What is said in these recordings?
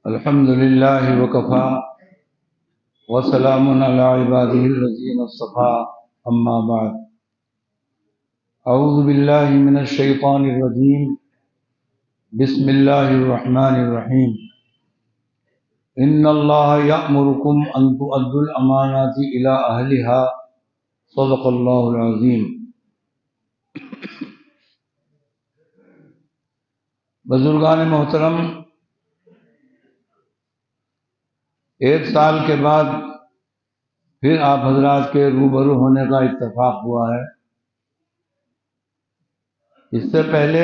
الحمد لله وكفى وسلام على عباده الذين اصطفى أما بعد أعوذ بالله من الشيطان الرجيم بسم الله الرحمن الرحيم إن الله يأمركم أن تؤدوا الأمانات إلى أهلها صدق الله العظيم. بزرگان محترم، ایک سال کے بعد پھر آپ حضرات کے روبرو ہونے کا اتفاق ہوا ہے. اس سے پہلے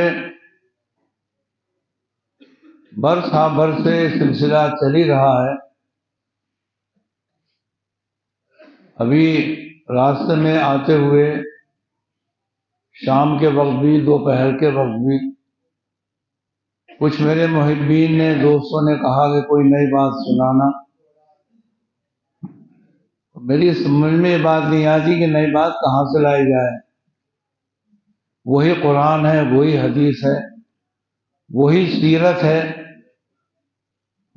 برس ہاں برس سے سلسلہ چل ہی رہا ہے. ابھی راستے میں آتے ہوئے شام کے وقت بھی دوپہر کے وقت بھی کچھ میرے محبین نے دوستوں نے کہا کہ کوئی نئی بات سنانا. میری سمجھ میں یہ بات نہیں آتی کہ نئی بات کہاں سے لائی جائے. وہی قرآن ہے، وہی حدیث ہے، وہی سیرت ہے،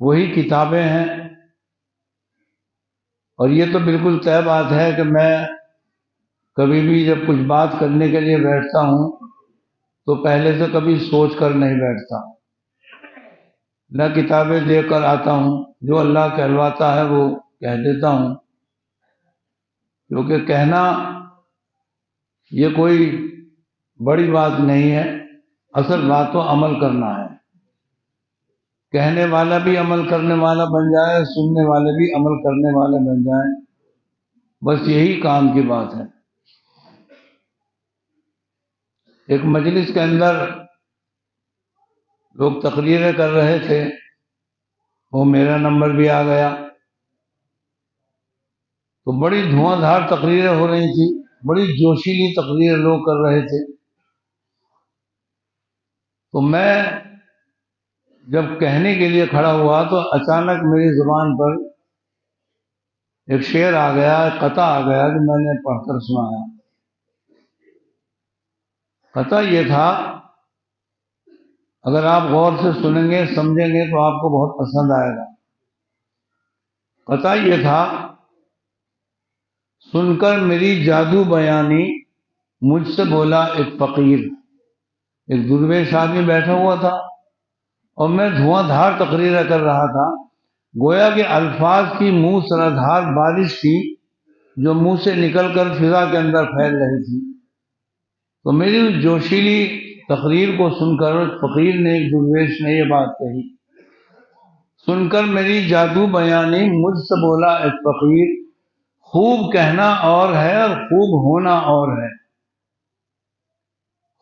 وہی کتابیں ہیں. اور یہ تو بالکل طے بات ہے کہ میں کبھی بھی جب کچھ بات کرنے کے لیے بیٹھتا ہوں تو پہلے سے کبھی سوچ کر نہیں بیٹھتا، نہ کتابیں دے کر آتا ہوں. جو اللہ کہلواتا ہے وہ کہہ دیتا ہوں، کیونکہ کہنا یہ کوئی بڑی بات نہیں ہے. اصل بات تو عمل کرنا ہے. کہنے والا بھی عمل کرنے والا بن جائے، سننے والے بھی عمل کرنے والے بن جائیں، بس یہی کام کی بات ہے. ایک مجلس کے اندر لوگ تقریریں کر رہے تھے، وہ میرا نمبر بھی آ گیا تو بڑی دھواں دھار تقریریں ہو رہی تھی، بڑی جوشیلی تقریریں لوگ کر رہے تھے. تو میں جب کہنے کے لیے کھڑا ہوا تو اچانک میری زبان پر ایک شعر آ گیا، ایک قطع آ گیا جو میں نے پڑھ کر سنایا. قطع یہ تھا، اگر آپ غور سے سنیں گے سمجھیں گے تو آپ کو بہت پسند آئے گا. قطع یہ تھا، سن کر میری جادو بیانی مجھ سے بولا ایک فقیر. ایک درویش آدمی بیٹھا ہوا تھا اور میں دھواں دھار تقریریں کر رہا تھا، گویا کہ الفاظ کی منہ سرادھار بارش تھی جو منہ سے نکل کر فضا کے اندر پھیل رہی تھی. تو میری جوشیلی تقریر کو سن کر فقیر نے، ایک درویش نے یہ بات کہی، سن کر میری جادو بیانی مجھ سے بولا ایک فقیر، خوب کہنا اور ہے اور خوب ہونا اور ہے.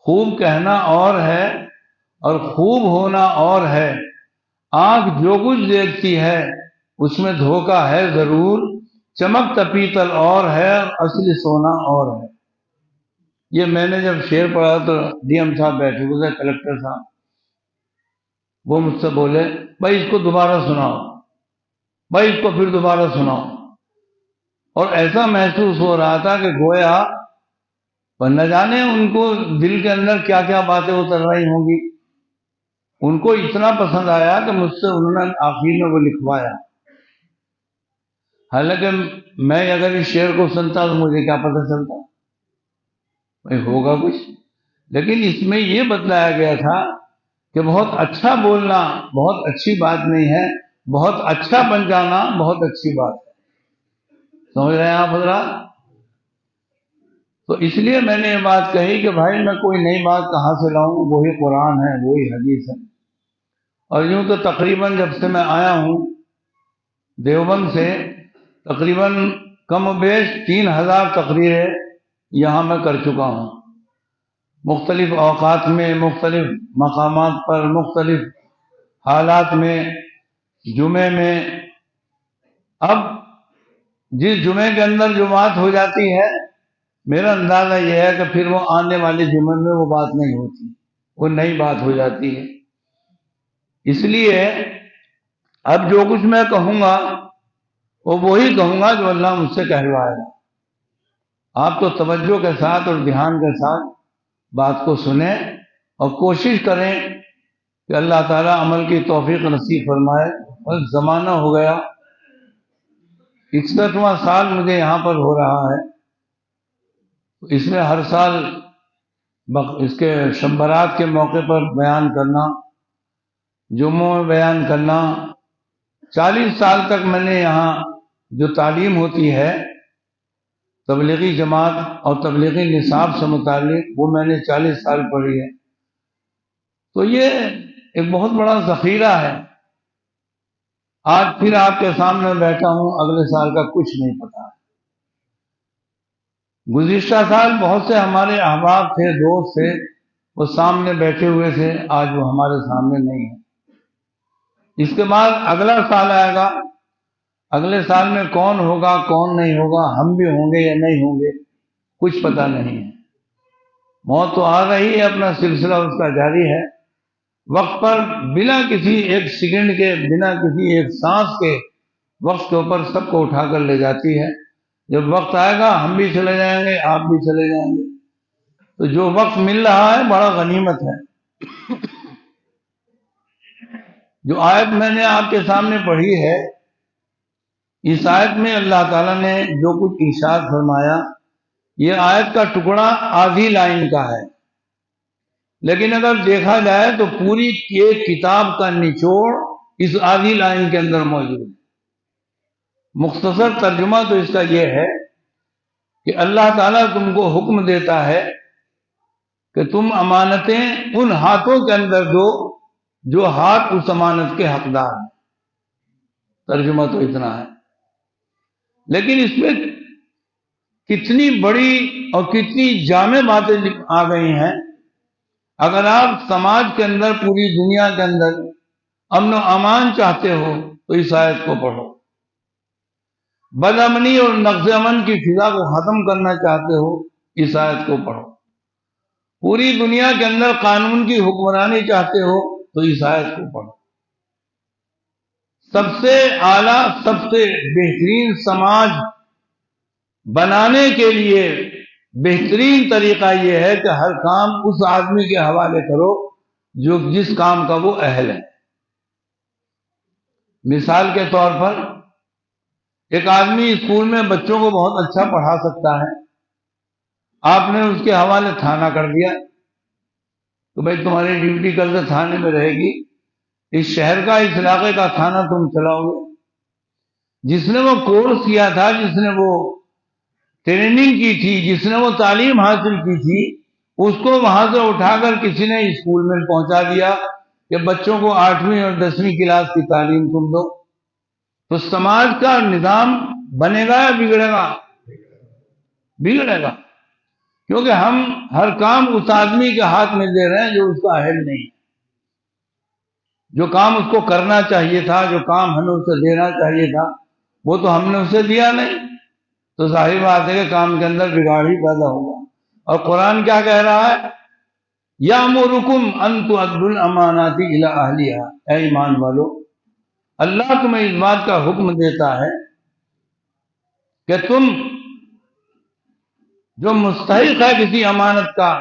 خوب کہنا اور ہے اور خوب ہونا اور ہے. آنکھ جو کچھ دیکھتی ہے اس میں دھوکہ ہے ضرور، چمکتا پیتل اور ہے اور اصلی سونا اور ہے. یہ میں نے جب شعر پڑھا تو ڈی ایم صاحب بیٹھے ہوئے تھے، کلکٹر صاحب، وہ مجھ سے بولے بھائی اس کو دوبارہ سناؤ، بھائی اس کو پھر دوبارہ سناؤ. اور ایسا محسوس ہو رہا تھا کہ گویا پر نہ جانے ان کو دل کے اندر کیا کیا باتیں اتر رہی ہوں گی. ان کو اتنا پسند آیا کہ مجھ سے انہوں نے آخر میں وہ لکھوایا. حالانکہ میں اگر اس شعر کو سنتا تو مجھے کیا پتہ چلتا بھائی ہوگا کچھ. لیکن اس میں یہ بتلایا گیا تھا کہ بہت اچھا بولنا بہت اچھی بات نہیں ہے، بہت اچھا بن جانا بہت اچھی بات ہے. سمجھ رہے ہیں آپ حضرات؟ تو اس لیے میں نے یہ بات کہی کہ بھائی میں کوئی نئی بات کہاں سے لاؤں، وہی قرآن ہے، وہی حدیث ہے. اور یوں تو تقریباً جب سے میں آیا ہوں دیوبند سے، تقریباً کم و بیش 3000 تقریریں یہاں میں کر چکا ہوں، مختلف اوقات میں، مختلف مقامات پر، مختلف حالات میں، جمعے میں. اب جس جمعے کے اندر جو بات ہو جاتی ہے میرا اندازہ یہ ہے کہ پھر وہ آنے والے جمعے میں وہ بات نہیں ہوتی، وہ نئی بات ہو جاتی ہے. اس لیے اب جو کچھ میں کہوں گا وہ وہی کہوں گا جو اللہ مجھ سے کہلوائے گا. آپ تو توجہ کے ساتھ اور دھیان کے ساتھ بات کو سنیں اور کوشش کریں کہ اللہ تعالیٰ عمل کی توفیق نصیب فرمائے۔ اور زمانہ ہو گیا، 61واں سال مجھے یہاں پر ہو رہا ہے۔ اس میں ہر سال اس کے شب برات کے موقع پر بیان کرنا، جمعوں میں بیان کرنا، 40 سال تک میں نے یہاں جو تعلیم ہوتی ہے تبلیغی جماعت اور تبلیغی نصاب سے متعلق، وہ میں نے 40 سال پڑھی ہے۔ تو یہ ایک بہت بڑا ذخیرہ ہے۔ آج پھر آپ کے سامنے بیٹھا ہوں، اگلے سال کا کچھ نہیں پتا۔ گزشتہ سال بہت سے ہمارے احباب تھے، دوست تھے، وہ سامنے بیٹھے ہوئے تھے، آج وہ ہمارے سامنے نہیں ہیں۔ اس کے بعد اگلا سال آئے گا، اگلے سال میں کون ہوگا کون نہیں ہوگا، ہم بھی ہوں گے یا نہیں ہوں گے، کچھ پتہ نہیں ہے۔ موت تو آ رہی ہے، اپنا سلسلہ اس کا جاری ہے، وقت پر بنا کسی ایک سیکنڈ کے، بنا کسی ایک سانس کے وقت کے اوپر سب کو اٹھا کر لے جاتی ہے۔ جب وقت آئے گا ہم بھی چلے جائیں گے، آپ بھی چلے جائیں گے۔ تو جو وقت مل رہا ہے بڑا غنیمت ہے۔ جو آیت میں نے آپ کے سامنے پڑھی ہے، اس آیت میں اللہ تعالیٰ نے جو کچھ ارشاد فرمایا، یہ آیت کا ٹکڑا آدھی لائن کا ہے، لیکن اگر دیکھا جائے تو پوری ایک کتاب کا نچوڑ اس آدھی لائن کے اندر موجود ہے۔ مختصر ترجمہ تو اس کا یہ ہے کہ اللہ تعالیٰ تم کو حکم دیتا ہے کہ تم امانتیں ان ہاتھوں کے اندر دو جو ہاتھ اس امانت کے حقدار ہیں۔ ترجمہ تو اتنا ہے، لیکن اس میں کتنی بڑی اور کتنی جامع باتیں آ گئی ہیں۔ اگر آپ سماج کے اندر، پوری دنیا کے اندر امن و امان چاہتے ہو تو اس آیت کو پڑھو۔ بد امنی اور نقض امن کی فضا کو ختم کرنا چاہتے ہو، اس آیت کو پڑھو۔ پوری دنیا کے اندر قانون کی حکمرانی چاہتے ہو تو اس آیت کو پڑھو۔ سب سے اعلیٰ، سب سے بہترین سماج بنانے کے لیے بہترین طریقہ یہ ہے کہ ہر کام اس آدمی کے حوالے کرو جو جس کام کا وہ اہل ہے۔ مثال کے طور پر ایک آدمی اسکول میں بچوں کو بہت اچھا پڑھا سکتا ہے، آپ نے اس کے حوالے تھانہ کر دیا تو بھائی تمہاری ڈیوٹی کل سے تھانے میں رہے گی، اس شہر کا، اس علاقے کا تھانہ تم چلاؤ گے۔ جس نے وہ کورس کیا تھا، جس نے وہ ٹریننگ کی تھی، جس نے وہ تعلیم حاصل کی تھی، اس کو وہاں سے اٹھا کر کسی نے اسکول میں پہنچا دیا کہ بچوں کو 8ویں اور 10ویں کلاس کی تعلیم تم دو، تو سماج کا نظام بنے گا یا بگڑے گا؟ بگڑے گا، کیونکہ ہم ہر کام اس آدمی کے ہاتھ میں دے رہے ہیں جو اس کا اہل نہیں۔ جو کام اس کو کرنا چاہیے تھا، جو کام ہمیں اسے دینا چاہیے تھا، وہ تو ہم نے اسے دیا نہیں، تو ظاہر بات ہے کہ کام کے اندر بگاڑ ہی پیدا ہوگا۔ اور قرآن کیا کہہ رہا ہے؟ یامرکم ان تؤدوا الامانات الی اہلھا، اے ایمان والو، اللہ تمہیں اس بات کا حکم دیتا ہے کہ تم جو مستحق ہے کسی امانت کا،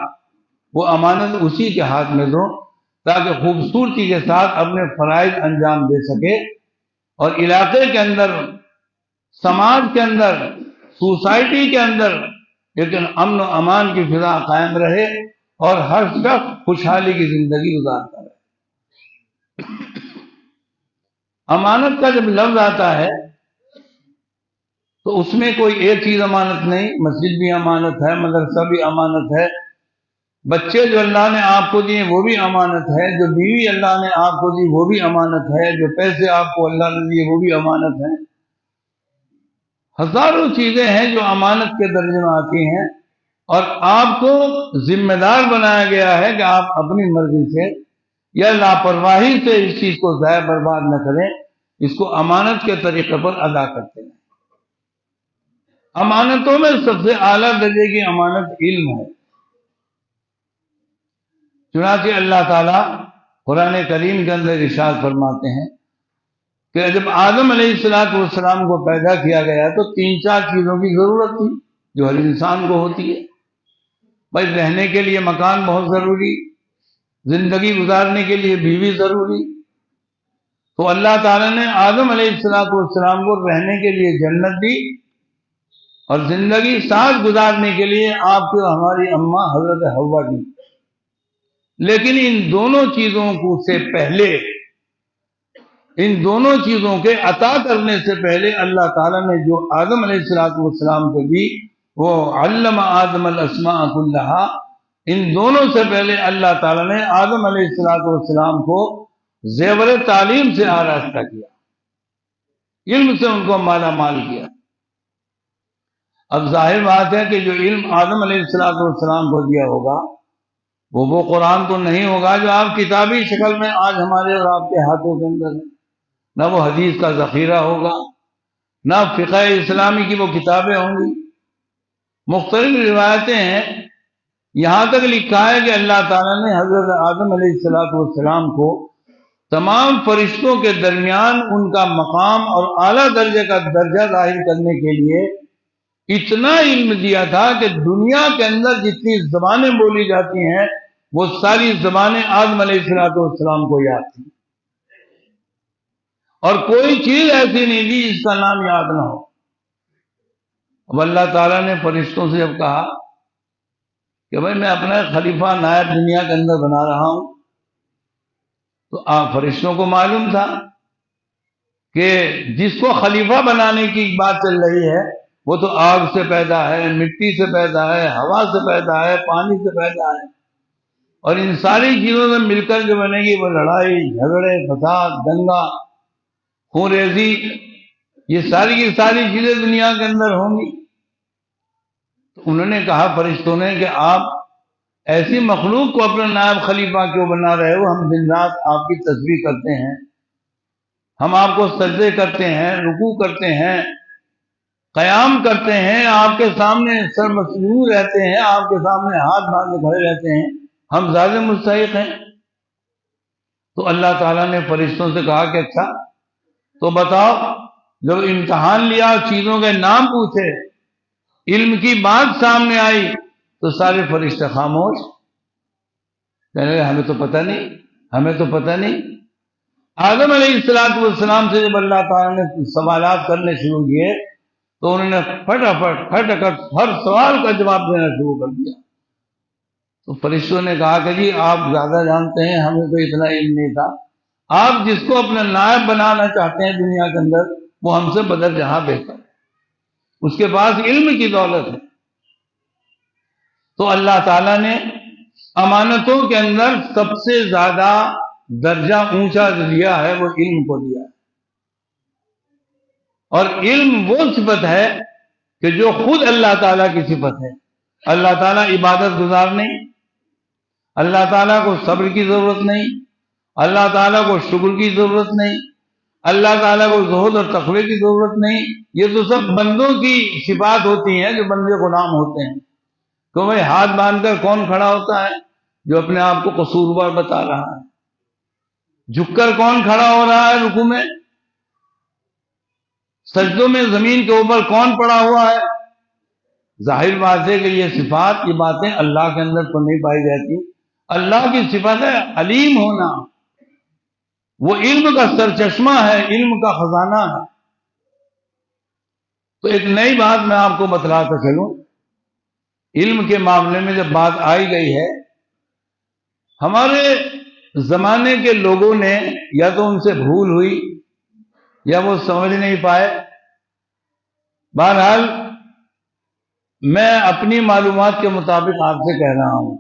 وہ امانت اسی کے ہاتھ میں دو تاکہ خوبصورتی کے ساتھ اپنے فرائض انجام دے سکے، اور علاقے کے اندر، سماج کے اندر، سوسائٹی کے اندر لیکن امن و امان کی فضا قائم رہے اور ہر شخص خوشحالی کی زندگی گزارتا رہے۔ امانت کا جب لفظ آتا ہے تو اس میں کوئی ایک چیز امانت نہیں، مسجد بھی امانت ہے، مدرسہ بھی امانت ہے، بچے جو اللہ نے آپ کو دیے وہ بھی امانت ہے، جو بیوی اللہ نے آپ کو دی وہ بھی امانت ہے، جو پیسے آپ کو اللہ نے دیے وہ بھی امانت ہے۔ ہزاروں چیزیں ہیں جو امانت کے درجے میں آتی ہیں، اور آپ کو ذمہ دار بنایا گیا ہے کہ آپ اپنی مرضی سے یا لاپرواہی سے اس چیز کو ضائع برباد نہ کریں، اس کو امانت کے طریقے پر ادا کرتے ہیں۔ امانتوں میں سب سے اعلیٰ درجے کی امانت علم ہے۔ چنانچہ اللہ تعالیٰ قرآن کریم کے اندر ارشاد فرماتے ہیں کہ جب آدم علیہ السلام کو پیدا کیا گیا تو 3-4 چیزوں کی ضرورت تھی جو ہر انسان کو ہوتی ہے۔ بھائی رہنے کے لیے مکان بہت ضروری، زندگی گزارنے کے لیے بیوی ضروری. تو اللہ تعالیٰ نے آدم علیہ السلام کو رہنے کے لیے جنت دی اور زندگی ساتھ گزارنے کے لیے آپ کو ہماری اماں حضرت حوا دی. لیکن ان دونوں چیزوں کو سے پہلے، ان دونوں چیزوں کے عطا کرنے سے پہلے اللہ تعالیٰ نے جو آدم علیہ السلام کو دی وہ علم آدم الاسماء کلہا. ان دونوں سے پہلے اللہ تعالیٰ نے آدم علیہ السلام کو زیور تعلیم سے آراستہ کیا، علم سے ان کو مالا مال کیا. اب ظاہر بات ہے کہ جو علم آدم علیہ السلام کو دیا ہوگا وہ قرآن تو نہیں ہوگا جو آپ کتابی شکل میں آج ہمارے اور آپ کے ہاتھوں کے اندر ہے. نہ وہ حدیث کا ذخیرہ ہوگا، نہ فقہ اسلامی کی وہ کتابیں ہوں گی. مختلف روایتیں ہیں، یہاں تک لکھا ہے کہ اللہ تعالیٰ نے حضرت آدم علیہ السلام کو تمام فرشتوں کے درمیان ان کا مقام اور اعلیٰ درجے کا درجہ ظاہر کرنے کے لیے اتنا علم دیا تھا کہ دنیا کے اندر جتنی زبانیں بولی جاتی ہیں وہ ساری زبانیں آدم علیہ السلام کو یاد تھیں، اور کوئی چیز ایسی نہیں تھی جس کا نام یاد نہ ہو. اب اللہ تعالیٰ نے فرشتوں سے جب کہا کہ بھائی میں اپنا خلیفہ نائب دنیا کے اندر بنا رہا ہوں، تو آپ فرشتوں کو معلوم تھا کہ جس کو خلیفہ بنانے کی بات چل رہی ہے وہ تو آگ سے پیدا ہے، مٹی سے پیدا ہے، ہوا سے پیدا ہے، پانی سے پیدا ہے، اور ان ساری چیزوں سے مل کر جو بنے گی وہ لڑائی جھگڑے فساد دنگا خون ریزی، یہ ساری کی ساری چیزیں دنیا کے اندر ہوں گی. تو انہوں نے کہا فرشتوں نے کہ آپ ایسی مخلوق کو اپنا نائب خلیفہ کیوں بنا رہے ہو؟ ہم دن رات آپ کی تسبیح کرتے ہیں، ہم آپ کو سجدے کرتے ہیں، رکوع کرتے ہیں، قیام کرتے ہیں، آپ کے سامنے سر مسلول رہتے ہیں، آپ کے سامنے ہاتھ باندھے کھڑے رہتے ہیں، ہم زیادہ مستحق ہیں. تو اللہ تعالیٰ نے فرشتوں سے کہا کہ اچھا تو بتاؤ، جب امتحان لیا چیزوں کے نام پوچھے، علم کی بات سامنے آئی تو سارے فرشتے خاموش، کہنے لگے ہمیں تو پتہ نہیں، ہمیں تو پتہ نہیں. آدم علیہ السلام سے جب اللہ تعالیٰ نے سوالات کرنے شروع کیے تو انہوں نے پھٹافٹ ہر سوال کا جواب دینا شروع کر دیا. تو فرشتوں نے کہا کہ جی آپ زیادہ جانتے ہیں، ہمیں تو اتنا علم نہیں تھا. آپ جس کو اپنا نائب بنانا چاہتے ہیں دنیا کے اندر وہ ہم سے بدر جہاں بہتر ہے، اس کے پاس علم کی دولت ہے. تو اللہ تعالیٰ نے امانتوں کے اندر سب سے زیادہ درجہ اونچا دیا ہے وہ علم کو دیا ہے. اور علم وہ صفت ہے کہ جو خود اللہ تعالیٰ کی صفت ہے. اللہ تعالیٰ عبادت گزار نہیں، اللہ تعالیٰ کو صبر کی ضرورت نہیں، اللہ تعالیٰ کو شکر کی ضرورت نہیں، اللہ تعالیٰ کو زہد اور تقوی کی ضرورت نہیں. یہ تو سب بندوں کی صفات ہوتی ہیں جو بندے غلام ہوتے ہیں. تو بھائی ہاتھ باندھ کر کون کھڑا ہوتا ہے جو اپنے آپ کو قصوروار بتا رہا ہے؟ جھک کر کون کھڑا ہو رہا ہے رکوع میں؟ سجدوں میں زمین کے اوپر کون پڑا ہوا ہے؟ ظاہر بات ہے کہ یہ صفات، یہ باتیں اللہ کے اندر تو نہیں پائی جاتی. اللہ کی صفت ہے علیم ہونا، وہ علم کا سرچشمہ ہے، علم کا خزانہ ہے. تو ایک نئی بات میں آپ کو بتلاتا چلوں، علم کے معاملے میں جب بات آئی گئی ہے، ہمارے زمانے کے لوگوں نے یا تو ان سے بھول ہوئی یا وہ سمجھ نہیں پائے. بہرحال میں اپنی معلومات کے مطابق آپ سے کہہ رہا ہوں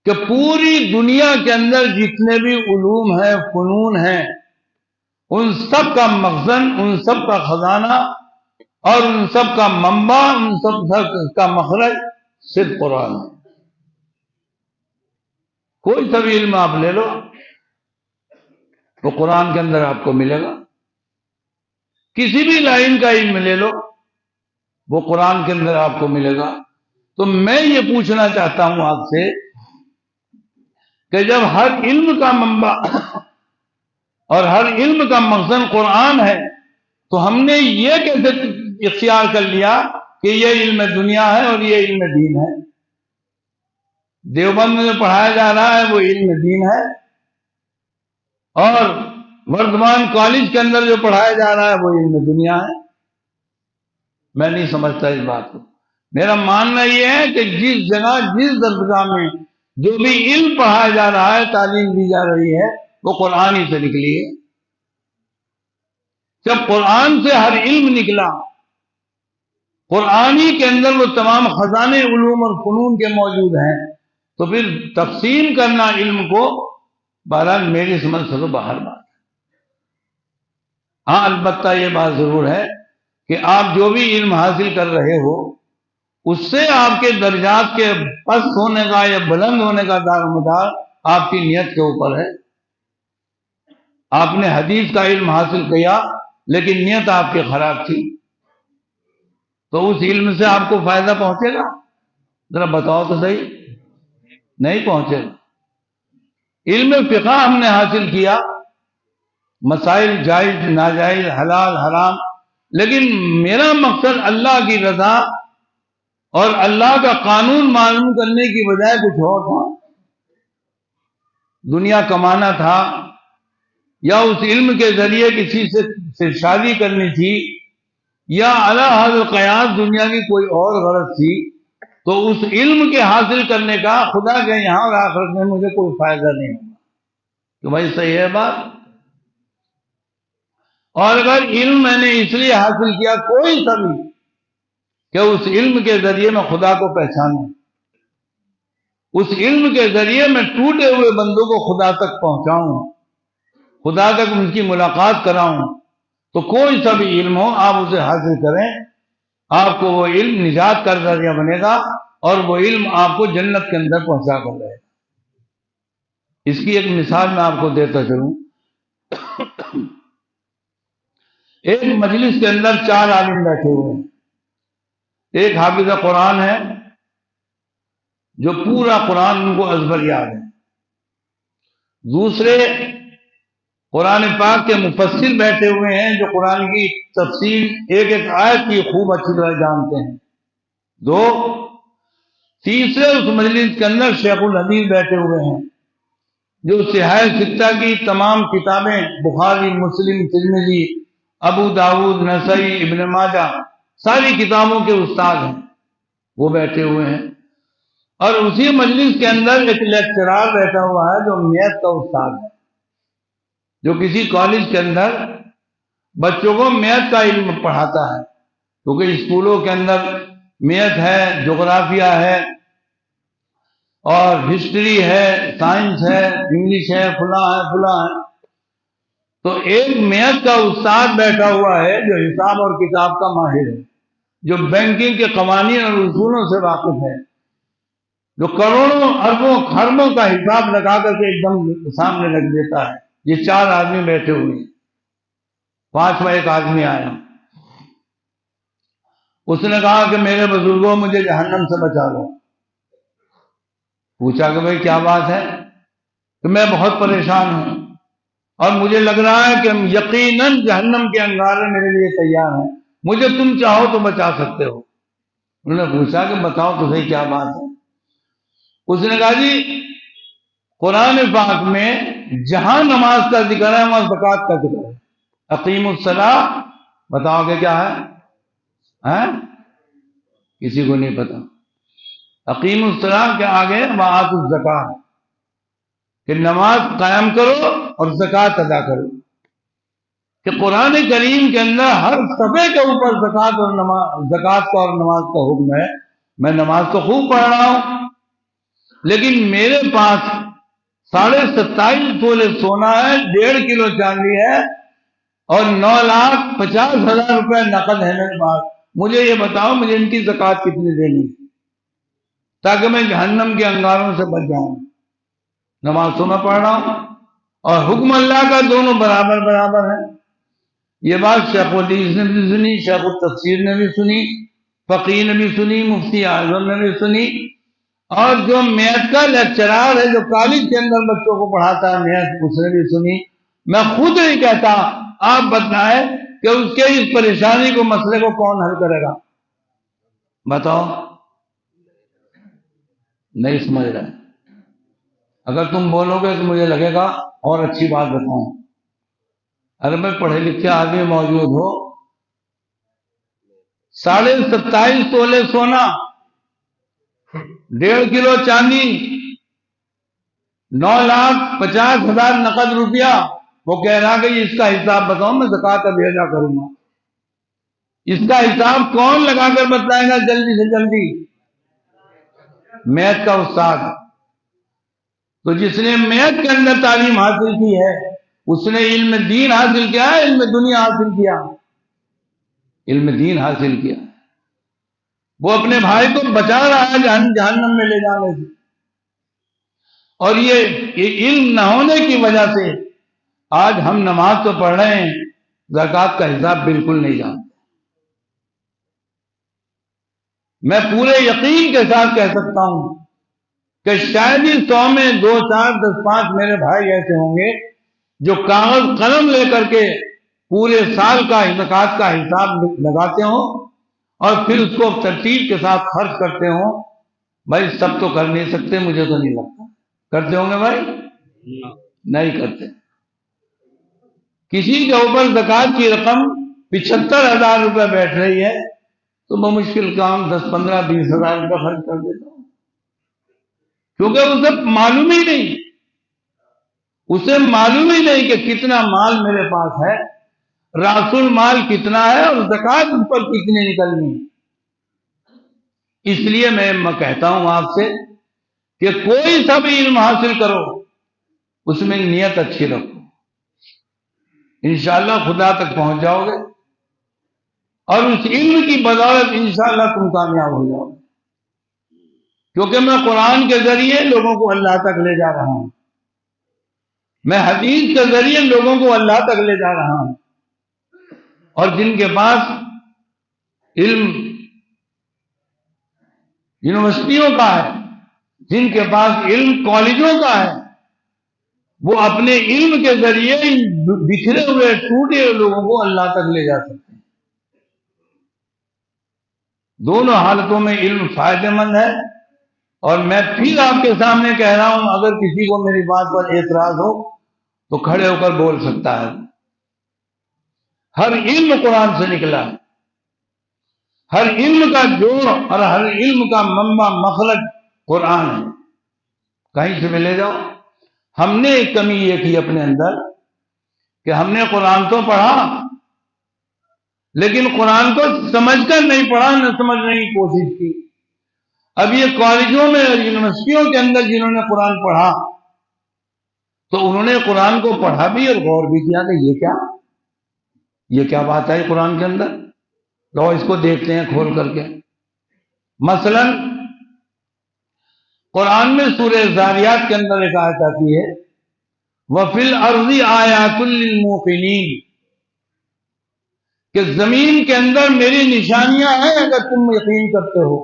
کہ پوری دنیا کے اندر جتنے بھی علوم ہیں، فنون ہیں، ان سب کا مخزن، ان سب کا خزانہ اور ان سب کا منبع، ان سب کا مخرج صرف قرآن ہے. کوئی سا بھی علم آپ لے لو وہ قرآن کے اندر آپ کو ملے گا. کسی بھی لائن کا علم لے لو وہ قرآن کے اندر آپ کو ملے گا. تو میں یہ پوچھنا چاہتا ہوں آپ سے کہ جب ہر علم کا منبع اور ہر علم کا مخزن قرآن ہے تو ہم نے یہ کیسے اختیار کر لیا کہ یہ علم دنیا ہے اور یہ علم دین ہے؟ دیوبند میں جو پڑھایا جا رہا ہے وہ علم دین ہے، اور وردھمان کالج کے اندر جو پڑھایا جا رہا ہے وہ علم دنیا ہے۔ میں نہیں سمجھتا اس بات کو۔ میرا ماننا یہ ہے کہ جس جگہ جس درسگاہ میں جو بھی علم پڑھایا جا رہا ہے، تعلیم دی جا رہی ہے، وہ قرآن ہی سے نکلی ہے۔ جب قرآن سے ہر علم نکلا، قرآن ہی کے اندر وہ تمام خزانے علوم اور فنون کے موجود ہیں، تو پھر تقسیم کرنا علم کو، بہرحال میری سمجھ سے تو باہر بات ہے۔ ہاں البتہ یہ بات ضرور ہے کہ آپ جو بھی علم حاصل کر رہے ہو، اس سے آپ کے درجات کے پست ہونے کا یا بلند ہونے کا دار و مدار آپ کی نیت کے اوپر ہے۔ آپ نے حدیث کا علم حاصل کیا لیکن نیت آپ کی خراب تھی، تو اس علم سے آپ کو فائدہ پہنچے گا؟ ذرا بتاؤ تو صحیح، نہیں پہنچے گا۔ علم فقہ ہم نے حاصل کیا، مسائل جائز ناجائز حلال حرام، لیکن میرا مقصد اللہ کی رضا اور اللہ کا قانون معلوم کرنے کی بجائے کچھ اور تھا۔ دنیا کمانا تھا، یا اس علم کے ذریعے کسی سے شادی کرنی تھی، یا اعلی حاضر قیاس دنیا کی کوئی اور غرض تھی، تو اس علم کے حاصل کرنے کا خدا کے یہاں اور آخرت میں مجھے کوئی فائدہ نہیں ہوگا۔ تو بھائی صحیح ہے بات؟ اور اگر علم میں نے اس لیے حاصل کیا کوئی سا بھی کہ اس علم کے ذریعے میں خدا کو پہچانوں، اس علم کے ذریعے میں ٹوٹے ہوئے بندوں کو خدا تک پہنچاؤں، خدا تک ان کی ملاقات کراؤں، تو کوئی سا بھی علم ہو آپ اسے حاصل کریں، آپ کو وہ علم نجات کا ذریعہ بنے گا، اور وہ علم آپ کو جنت کے اندر پہنچا کر رہے گا۔ اس کی ایک مثال میں آپ کو دیتا چلوں۔ ایک مجلس کے اندر 4 عالم بیٹھے ہوئے ہیں۔ ایک حافظ قرآن ہے جو پورا قرآن ان کو ازبر یاد ہے، دوسرے قرآن پاک کے مفسر بیٹھے ہوئے ہیں جو قرآن کی تفسیر ایک ایک آیت کی خوب اچھی طرح جانتے ہیں، 2 تیسرے اس مجلس کے اندر شیخ الحدیث بیٹھے ہوئے ہیں جو صحاح ستہ کی تمام کتابیں، بخاری، مسلم، ترمذی، ابو داؤد، نسائی، ابن ماجہ، ساری کتابوں کے استاد ہیں، وہ بیٹھے ہوئے ہیں۔ اور اسی مجلس کے اندر ایک لیکچرار بیٹھا ہوا ہے جو میتھ کا استاد ہے، جو کسی کالج کے اندر بچوں کو میتھ کا علم پڑھاتا ہے، کیونکہ اسکولوں کے اندر میتھ ہے، جغرافیہ ہے، اور ہسٹری ہے، سائنس ہے، انگلش ہے، فلاں ہے فلاں ہے۔ تو ایک میتھ کا استاد بیٹھا ہوا ہے جو حساب اور کتاب کا ماہر ہے، جو بینکنگ کے قوانین اور اصولوں سے واقف ہے، جو کروڑوں اربوں خربوں کا حساب لگا کر کے ایک دم سامنے رکھ دیتا ہے۔ یہ 4 آدمی بیٹھے ہوئے ہیں، 5واں ایک آدمی آیا، اس نے کہا کہ میرے بزرگوں مجھے جہنم سے بچا لو۔ پوچھا کہ بھئی کیا بات ہے؟ کہ میں بہت پریشان ہوں اور مجھے لگ رہا ہے کہ یقیناً جہنم کے انگارے میرے لیے تیار ہیں، مجھے تم چاہو تو بچا سکتے ہو۔ انہوں نے پوچھا کہ بتاؤ تو صحیح کیا بات ہے؟ اس نے کہا جی قرآن پاک میں جہاں نماز کا ذکر ہے وہاں زکوٰۃ کا ذکر ہے۔ اقیم الصلاۃ، بتاؤ کہ کیا ہے؟ کسی کو نہیں پتا۔ اقیم الصلاۃ کے آگے وآتوا الزکاۃ، کہ نماز قائم کرو اور زکوٰۃ ادا کرو، کہ قرآن کریم کے اندر ہر صفحے کے اوپر زکوٰۃ کا اور نماز کا حکم ہے۔ میں نماز تو خوب پڑھ رہا ہوں، لیکن میرے پاس 27.5 تولے سونا ہے، 1.5 کلو چاندی ہے، اور 9,50,000 روپے نقد ہے میرے پاس۔ مجھے یہ بتاؤ مجھے ان کی زکوٰۃ کتنی دینی ہے تاکہ میں جہنم کے انگاروں سے بچ جاؤں۔ نماز تو میں پڑھ رہا ہوں اور حکم اللہ کا دونوں برابر برابر ہیں۔ یہ بات شیخ الحدیث نے بھی سنی، شیخ التفسیر نے بھی سنی، فقیہ نے بھی سنی، مفتی اعظم نے بھی سنی، اور جو میتھ کا لیکچرار ہے جو کالج کے اندر بچوں کو پڑھاتا ہے میتھ، اس نے بھی سنی۔ میں خود نہیں کہتا، آپ بتائیں کہ اس کے اس پریشانی کو، مسئلے کو کون حل کرے گا؟ بتاؤ۔ نہیں سمجھ رہے. اگر تم بولو گے تو مجھے لگے گا اور اچھی بات بتاؤں. اگر میں پڑھے لکھے آدمی موجود ہو، 27.5 تولے سونا، 1.5 کلو چاندی، 9,50,000 نقد روپیہ، وہ کہہ رہا کہ اس کا حساب بتاؤ، میں زکوٰۃ اب ادا کروں گا. اس کا حساب کون لگا کر بتائے گا جلدی سے جلدی؟ میتھ کا استاد. تو جس نے میتھ کے اندر تعلیم حاصل کی ہے اس نے علم دین حاصل کیا ہے، علم دنیا حاصل کیا؟ علم دین حاصل کیا. وہ اپنے بھائی کو بچا رہا ہے جہنم میں لے جانے سے. اور یہ علم نہ ہونے کی وجہ سے آج ہم نماز تو پڑھ رہے ہیں، زکوٰۃ کا حساب بالکل نہیں جانتے. میں پورے یقین کے ساتھ کہہ سکتا ہوں کہ شاید ہی 100 میں 2, 4, 10, 5 میرے بھائی ایسے ہوں گے جو کاغذ قلم لے کر کے پورے سال کا زکوٰۃ کا حساب لگاتے ہوں اور پھر اس کو ترتیب کے ساتھ خرچ کرتے ہوں. بھائی سب تو کر نہیں سکتے، مجھے تو نہیں لگتا. کرتے ہوں گے بھائی؟ نہیں کرتے. کسی کے اوپر زکوٰۃ کی رقم 75,000 روپے بیٹھ رہی ہے تو میں مشکل کام 10, 15, 20,000 روپے خرچ کر دیتا ہوں، کیونکہ اسے معلوم ہی نہیں، اسے معلوم ہی نہیں کہ کتنا مال میرے پاس ہے، راس المال کتنا ہے اور زکوٰۃ اس پر کتنی نکلنی ہے. اس لیے میں کہتا ہوں آپ سے کہ کوئی سا بھی علم حاصل کرو، اس میں نیت اچھی رکھو، انشاءاللہ خدا تک پہنچ جاؤ گے اور اس علم کی بدولت انشاءاللہ تم کامیاب ہو جاؤ گے. کیونکہ میں قرآن کے ذریعے لوگوں کو اللہ تک لے جا رہا ہوں، میں حدیث کے ذریعے لوگوں کو اللہ تک لے جا رہا ہوں. اور جن کے پاس علم یونیورسٹیوں کا ہے، جن کے پاس علم کالجوں کا ہے، وہ اپنے علم کے ذریعے بکھرے ہوئے ٹوٹے ہوئے لوگوں کو اللہ تک لے جا سکتے ہیں. دونوں حالتوں میں علم فائدہ مند ہے. اور میں پھر آپ کے سامنے کہہ رہا ہوں، اگر کسی کو میری بات پر اعتراض ہو تو کھڑے ہو کر بول سکتا ہے. ہر علم قرآن سے نکلا ہے، ہر علم کا جوڑ اور ہر علم کا منبع مخرج قرآن ہے. کہیں سے بھی لے جاؤ. ہم نے ایک کمی یہ کی اپنے اندر کہ ہم نے قرآن تو پڑھا لیکن قرآن کو سمجھ کر نہیں پڑھا، نہ سمجھنے کی کوشش کی. اب یہ کالجوں میں اور یونیورسٹیوں کے اندر جنہوں نے قرآن پڑھا تو انہوں نے قرآن کو پڑھا بھی اور غور بھی کیا کہ یہ کیا بات ہے قرآن کے اندر. لو اس کو دیکھتے ہیں کھول کر کے. مثلا قرآن میں سورہ زاریات کے اندر ایک آیت آتی ہے، وَفِي الْأَرْضِ آیَاتٌ لِّلْمُوقِنِينَ، کہ زمین کے اندر میری نشانیاں ہیں اگر تم یقین کرتے ہو.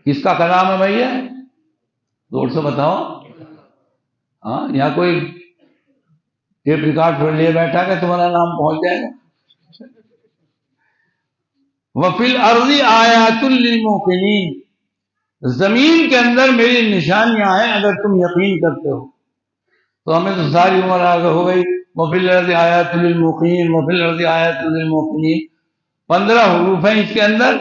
کس کا کلام ہے بھائی؟ زور سے بتاؤ. ہاں، یہاں کوئی ٹیپ ریکارڈ پھڑ لیے بیٹھا کہ تمہارا نام پہنچ جائے گا. وَفِي الْأَرْضِ آیَاتٌ لِّلْمُوقِنِينَ، زمین کے اندر میری نشانیاں ہیں اگر تم یقین کرتے ہو. تو ہمیں تو ساری عمر آگے ہو گئی. وَفِي الْأَرْضِ آیَاتٌ لِّلْمُوقِنِينَ، وَفِي الْأَرْضِ آیَاتٌ لِّلْمُوقِنِينَ. 15 حروف ہیں اس کے اندر،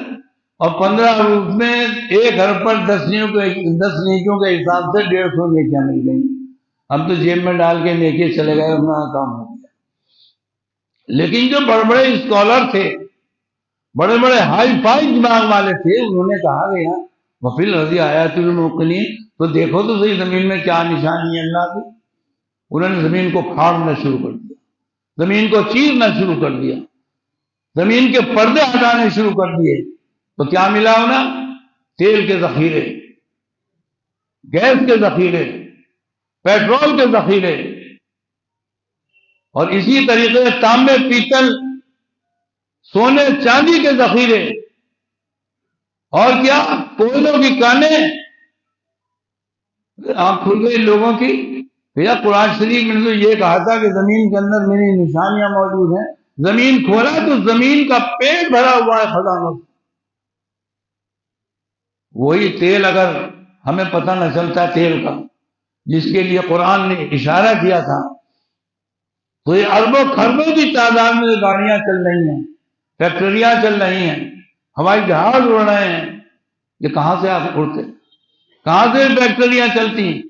اور 15 حروف میں ایک حرف پر 10 نیکیوں کے حساب سے 150 نیکیاں مل گئی. ہم تو جیب میں ڈال کے نیکی چلے گئے، اپنا کام ہو گیا. لیکن جو بڑے بڑے اسکالر تھے، بڑے بڑے ہائی فائی دماغ والے تھے، انہوں نے کہا کہ یہاں وَفِي الْأَرْضِ آیَاتٌ لِّلْمُوقِنِينَ، تو دیکھو تو صحیح زمین میں کیا نشانی ہے اللہ کی. انہوں نے زمین کو پھاڑنا شروع کر دیا، زمین کو چیرنا شروع کر دیا، زمین کے پردے ہٹانے شروع کر دیے. تو کیا ملا انہیں؟ تیل کے ذخیرے، گیس کے ذخیرے، پیٹرول کے ذخیرے، اور اسی طریقے سے تانبے، پیتل، سونے چاندی کے ذخیرے، اور کیا کوئلوں کی کانیں. آنکھ کھل گئی لوگوں کی. بھیا قرآن شریف میں تو یہ کہا تھا کہ زمین کے اندر میری نشانیاں موجود ہیں. زمین کھولا تو زمین کا پیٹ بھرا ہوا ہے خزانوں سے. وہی تیل اگر ہمیں پتہ نہ چلتا تیل کا، جس کے لیے قرآن نے اشارہ کیا تھا، تو یہ اربوں خربوں کی تعداد میں گاڑیاں چل رہی ہیں، فیکٹریاں چل رہی ہیں، ہوائی جہاز اڑ رہے ہیں، یہ کہاں سے آپ اڑتے؟ کہاں سے فیکٹریاں چلتی ہیں؟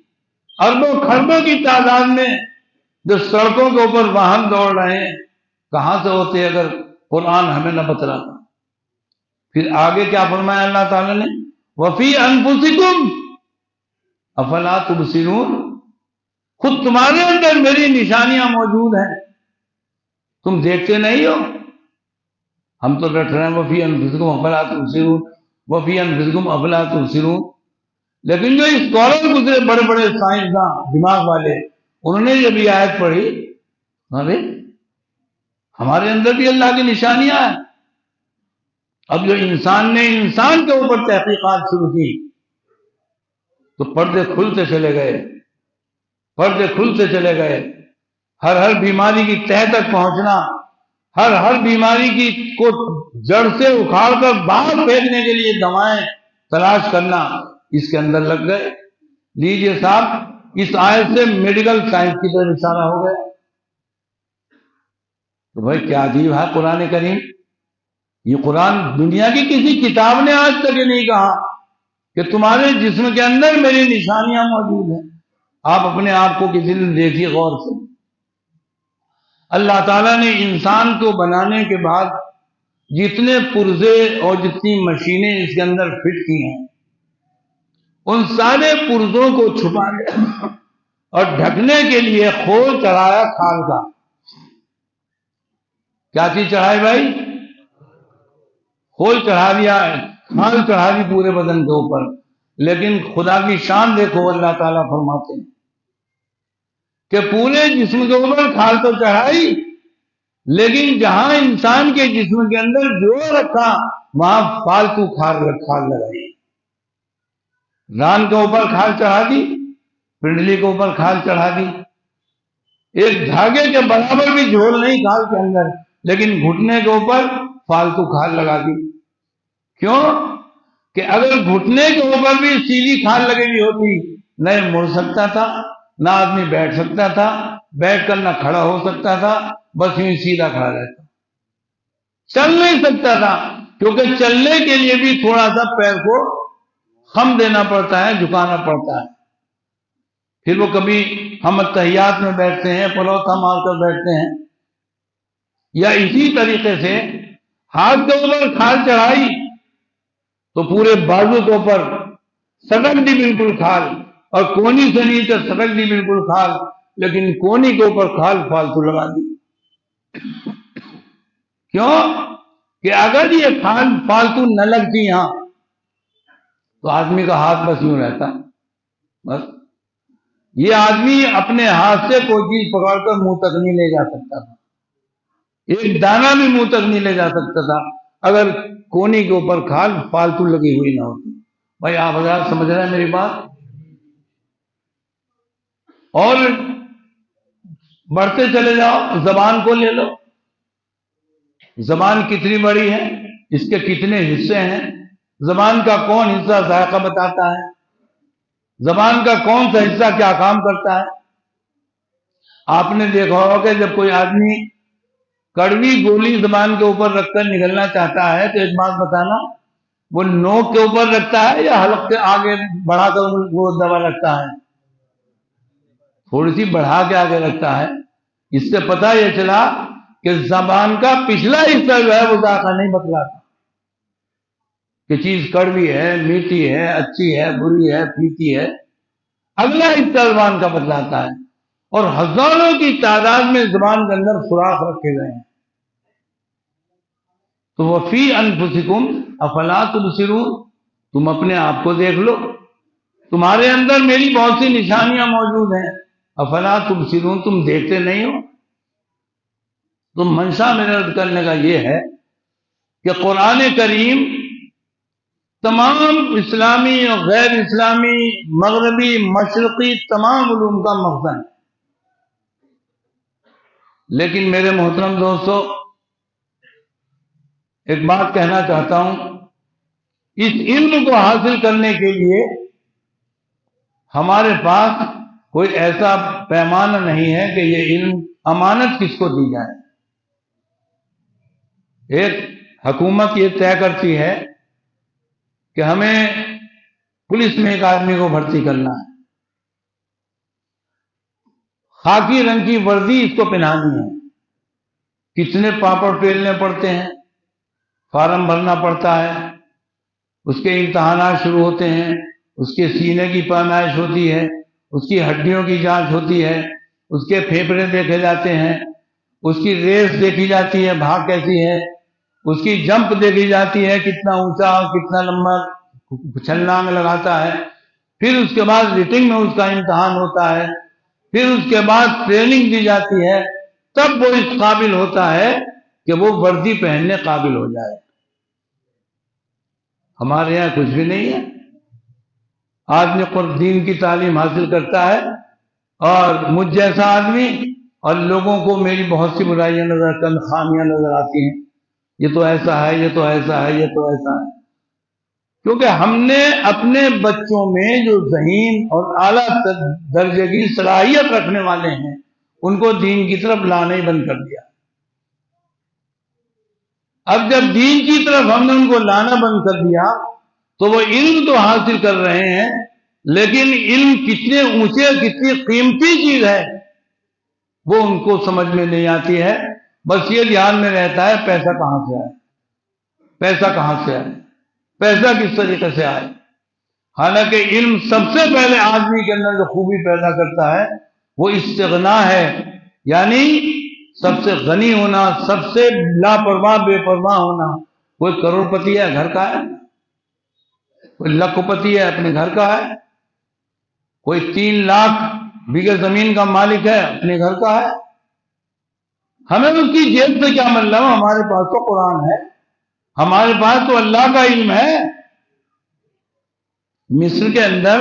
اربوں خربوں کی تعداد میں جو سڑکوں کے اوپر واہن دوڑ رہے ہیں، کہاں سے ہوتے اگر قرآن ہمیں نہ بتلاتا؟ پھر آگے کیا فرمایا اللہ تعالیٰ نے؟ وَفِي أَنفُسِكُمْ أَفَلَا تُبْصِرُونَ، خود تمہارے اندر میری نشانیاں موجود ہیں، تم دیکھتے نہیں ہو؟ ہم تو رٹ رہے ہیں وَفِي أَنفُسِكُمْ أَفَلَا تُبْصِرُونَ، وَفِي أَنفُسِكُمْ أَفَلَا تُبْصِرُونَ، لیکن جو اسکالر گزرے بڑے بڑے سائنسداں دماغ والے، انہوں نے جب یہ آیت پڑھی، ارے ہمارے اندر بھی اللہ کی نشانیاں ہیں۔ اب جو انسان نے انسان کے اوپر تحقیقات شروع کی تو پردے کھلتے چلے گئے، پردے کھلتے چلے گئے، ہر بیماری کی تہہ تک پہنچنا، ہر بیماری کی کو جڑ سے اکھاڑ کر باہر پھینکنے کے لیے دوائیں تلاش کرنا، اس کے اندر لگ گئے۔ لیجئے صاحب، اس آیت سے میڈیکل سائنس کی طرف اشارہ ہو گیا۔ تو بھائی کیا عجیب ہے قرآن کریم، یہ قرآن دنیا کی کسی کتاب نے آج تک یہ نہیں کہا کہ تمہارے جسم کے اندر میری نشانیاں موجود ہیں۔ آپ اپنے آپ کو کسی دن دیکھیے غور سے۔ اللہ تعالیٰ نے انسان کو بنانے کے بعد جتنے پرزے اور جتنی مشینیں اس کے اندر فٹ کی ہیں، ان سارے پرزوں کو چھپانے اور ڈھکنے کے لیے کھول چڑھایا کھال کا۔ کیا چیز چڑھائی بھائی؟ کھول چڑھا دیا ہے، کھال چڑھا دی پورے بدن کے اوپر۔ لیکن خدا کی شان دیکھو، اللہ تعالیٰ فرماتے ہیں کہ پورے جسم کے اوپر کھال تو چڑھائی، لیکن جہاں انسان کے جسم کے اندر جو رکھا وہاں فالتو کھال لگائی۔ ران کے اوپر کھال چڑھا دی، پنڈلی کے اوپر کھال چڑھا دی، ایک دھاگے کے برابر بھی جھول نہیں کھال کے اندر، لیکن گھٹنے کے اوپر فالتو کھال لگا دی۔ کیوں کہ اگر گھٹنے کے اوپر بھی سیدھی کھال لگی ہوئی ہوتی، نہ مڑ سکتا تھا، نہ آدمی بیٹھ سکتا تھا، بیٹھ کر نہ کھڑا ہو سکتا تھا، بس یوں سیدھا کھڑا رہتا، چل نہیں سکتا تھا، کیونکہ چلنے کے لیے بھی تھوڑا سا پیر کو خم دینا پڑتا ہے، جھکانا پڑتا ہے۔ پھر وہ کبھی ہم اتحیات میں بیٹھتے ہیں، پلوتھا مار کر بیٹھتے ہیں، یا اسی طریقے سے ہاتھ کے اوپر کھال چڑھائی تو پورے بازو کے اوپر سٹک دی بالکل کھال، اور کونی سے نیچے سٹک دی بالکل کھال، لیکن کونی کے اوپر کھال فالتو لگا دی۔ کیوں کہ اگر یہ کھال فالتو نہ لگتی یہاں تو آدمی کا ہاتھ بس یوں رہتا، بس یہ آدمی اپنے ہاتھ سے کوئی چیز پکڑ کر منہ تک نہیں لے جا سکتا تھا، ایک دانہ بھی منہ تک نہیں لے جا سکتا تھا اگر کونی کے اوپر کھال فالتو لگی ہوئی نہ ہوتی۔ بھائی آپ حضرات سمجھ رہے ہیں میری بات؟ اور بڑھتے چلے جاؤ، زبان کو لے لو، زبان کتنی بڑی ہے، اس کے کتنے حصے ہیں، زبان کا کون حصہ ذائقہ بتاتا ہے، زبان کا کون سا حصہ کیا کام کرتا ہے۔ آپ نے دیکھا ہوگا کہ جب کوئی آدمی کڑوی گولی زبان کے اوپر رکھ کر نگلنا چاہتا ہے تو ایک بات بتانا، وہ نوک کے اوپر رکھتا ہے یا حلق کے آگے بڑھا کر وہ دوا رکھتا ہے؟ تھوڑی سی بڑھا کے آگے رکھتا ہے۔ اس سے پتہ یہ چلا کہ زبان کا پچھلا حصہ جو ہے وہ ذائقہ نہیں بتلاتا کہ چیز کڑوی ہے، میٹھی ہے، اچھی ہے، بری ہے، پھیکی ہے، اگلا حصہ زبان کا بتلاتا ہے۔ اور ہزاروں کی تعداد میں زبان کے اندر سوراخ رکھے گئے ہیں۔ تو وفی انفسکم افلا تبصرون، تم اپنے آپ کو دیکھ لو، تمہارے اندر میری بہت سی نشانیاں موجود ہیں، افلا تبصرون، تم دیکھتے نہیں ہو۔ تو منشا میں رد کرنے کا یہ ہے کہ قرآن کریم تمام اسلامی اور غیر اسلامی، مغربی، مشرقی تمام علوم کا مخزن ہے۔ لیکن میرے محترم دوستو، ایک بات کہنا چاہتا ہوں، اس علم کو حاصل کرنے کے لیے ہمارے پاس کوئی ایسا پیمانہ نہیں ہے کہ یہ علم امانت کس کو دی جائے. ایک حکومت یہ طے کرتی ہے کہ ہمیں پولیس میں ایک آدمی کو بھرتی کرنا ہے، خاکی رنگ کی وردی اس کو پہنانی ہے، کتنے پاپڑ پیلنے پڑتے ہیں، فارم بھرنا پڑتا ہے، اس کے امتحانات شروع ہوتے ہیں، اس کے سینے کی پیمائش ہوتی ہے، اس کی ہڈیوں کی جانچ ہوتی ہے، اس کے پھیپھڑے دیکھے جاتے ہیں، اس کی ریس دیکھی جاتی ہے، بھاگ کیسی ہے، اس کی جمپ دیکھی جاتی ہے، کتنا اونچا کتنا لمبا چھلانگ لگاتا ہے. پھر اس کے بعد ریٹنگ میں اس کا امتحان ہوتا ہے، پھر اس کے بعد ٹریننگ دی جاتی ہے، تب وہ اس قابل ہوتا ہے کہ وہ وردی پہننے قابل ہو جائے. ہمارے یہاں کچھ بھی نہیں ہے. آدمی دین کی تعلیم حاصل کرتا ہے اور مجھ جیسا آدمی، اور لوگوں کو میری بہت سی برائیاں خامیاں نظر آتی ہیں، یہ تو ایسا ہے، یہ تو ایسا ہے، یہ تو ایسا ہے. کیونکہ ہم نے اپنے بچوں میں جو ذہین اور اعلیٰ درجے کی صلاحیت رکھنے والے ہیں ان کو دین کی طرف لانا ہی بند کر دیا. اب جب دین کی طرف ہم نے ان کو لانا بند کر دیا تو وہ علم تو حاصل کر رہے ہیں، لیکن علم کتنے اونچے کتنی قیمتی چیز ہے وہ ان کو سمجھ میں نہیں آتی ہے. بس یہ دھیان میں رہتا ہے پیسہ کہاں سے آئے، پیسہ کہاں سے آئے، پیسہ کس طریقے سے آئے. حالانکہ علم سب سے پہلے آدمی کے اندر جو خوبی پیدا کرتا ہے وہ استغنا ہے، یعنی سب سے غنی ہونا، سب سے لاپرواہ بے پرواہ ہونا. کوئی کروڑ پتی ہے گھر کا ہے، کوئی لاکھ پتی ہے اپنے گھر کا ہے، کوئی 3 لاکھ بیگھے زمین کا مالک ہے اپنے گھر کا ہے. ہمیں اس کی جیب سے کیا مطلب، ہمارے پاس تو قرآن ہے، ہمارے پاس تو اللہ کا علم ہے. مصر کے اندر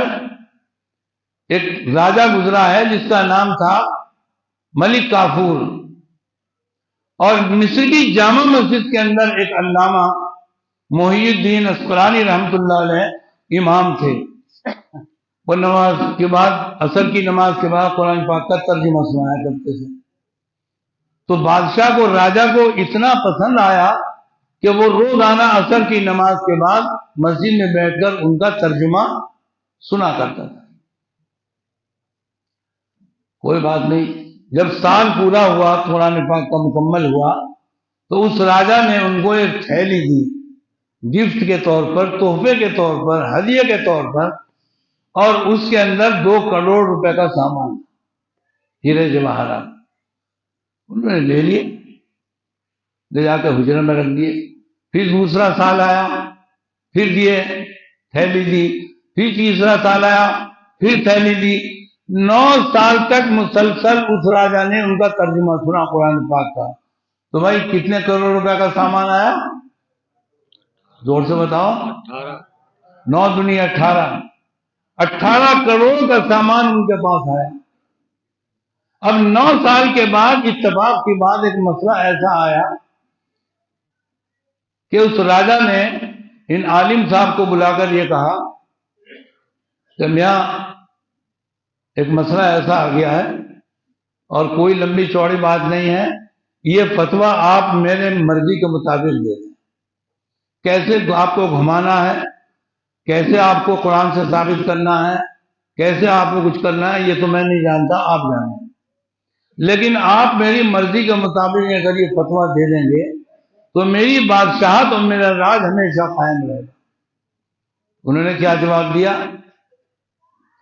ایک راجہ گزرا ہے جس کا نام تھا ملک کافور، اور مصر کی جامع مسجد کے اندر ایک علامہ محی الدین اسقلانی رحمۃ اللہ علیہ امام تھے. وہ نماز کے بعد، عصر کی نماز کے بعد قرآن پاک کا ترجمہ سنایا کرتے تھے. تو بادشاہ کو، راجہ کو اتنا پسند آیا کہ وہ روزانہ عصر کی نماز کے بعد مسجد میں بیٹھ کر ان کا ترجمہ سنا کرتا تھا. کوئی بات نہیں، جب سال پورا ہوا قرآن پاک کا مکمل ہوا تو اس راجہ نے ان کو ایک تھیلی دی گفٹ کے طور پر، تحفے کے طور پر، ہدیے کے طور پر، اور اس کے اندر 2 کروڑ روپے کا سامان، ہیرے جواہرات. انہوں نے لے لیے، لے جا کے حجرے میں رکھ دیے. پھر دوسرا سال آیا، پھر دیے، تھیلی دی. پھر تیسرا سال آیا، پھر تھیلی دی. 9 سال تک مسلسل اس راجہ نے ان کا ترجمہ سنا قرآن پاک کا. تو بھائی کتنے کروڑ روپے کا سامان آیا؟ زور سے بتاؤ. 9 دنی 18 کروڑ کا سامان ان کے پاس آیا. اب 9 سال کے بعد اتفاق کی بات، ایک مسئلہ ایسا آیا کہ اس راجہ نے ان عالم صاحب کو بلا کر یہ کہا کہ میاں ایک مسئلہ ایسا آ گیا ہے اور کوئی لمبی چوڑی بات نہیں ہے، یہ فتویٰ آپ میرے مرضی کے مطابق دے دیں. کیسے آپ کو گھمانا ہے، کیسے آپ کو قرآن سے ثابت کرنا ہے، کیسے آپ کو کچھ کرنا ہے، یہ تو میں نہیں جانتا، آپ جانیں. لیکن آپ میری مرضی کے مطابق اگر یہ فتویٰ دے دیں گے تو میری بادشاہت اور میرا راج ہمیشہ قائم رہے گا. انہوں نے کیا جواب دیا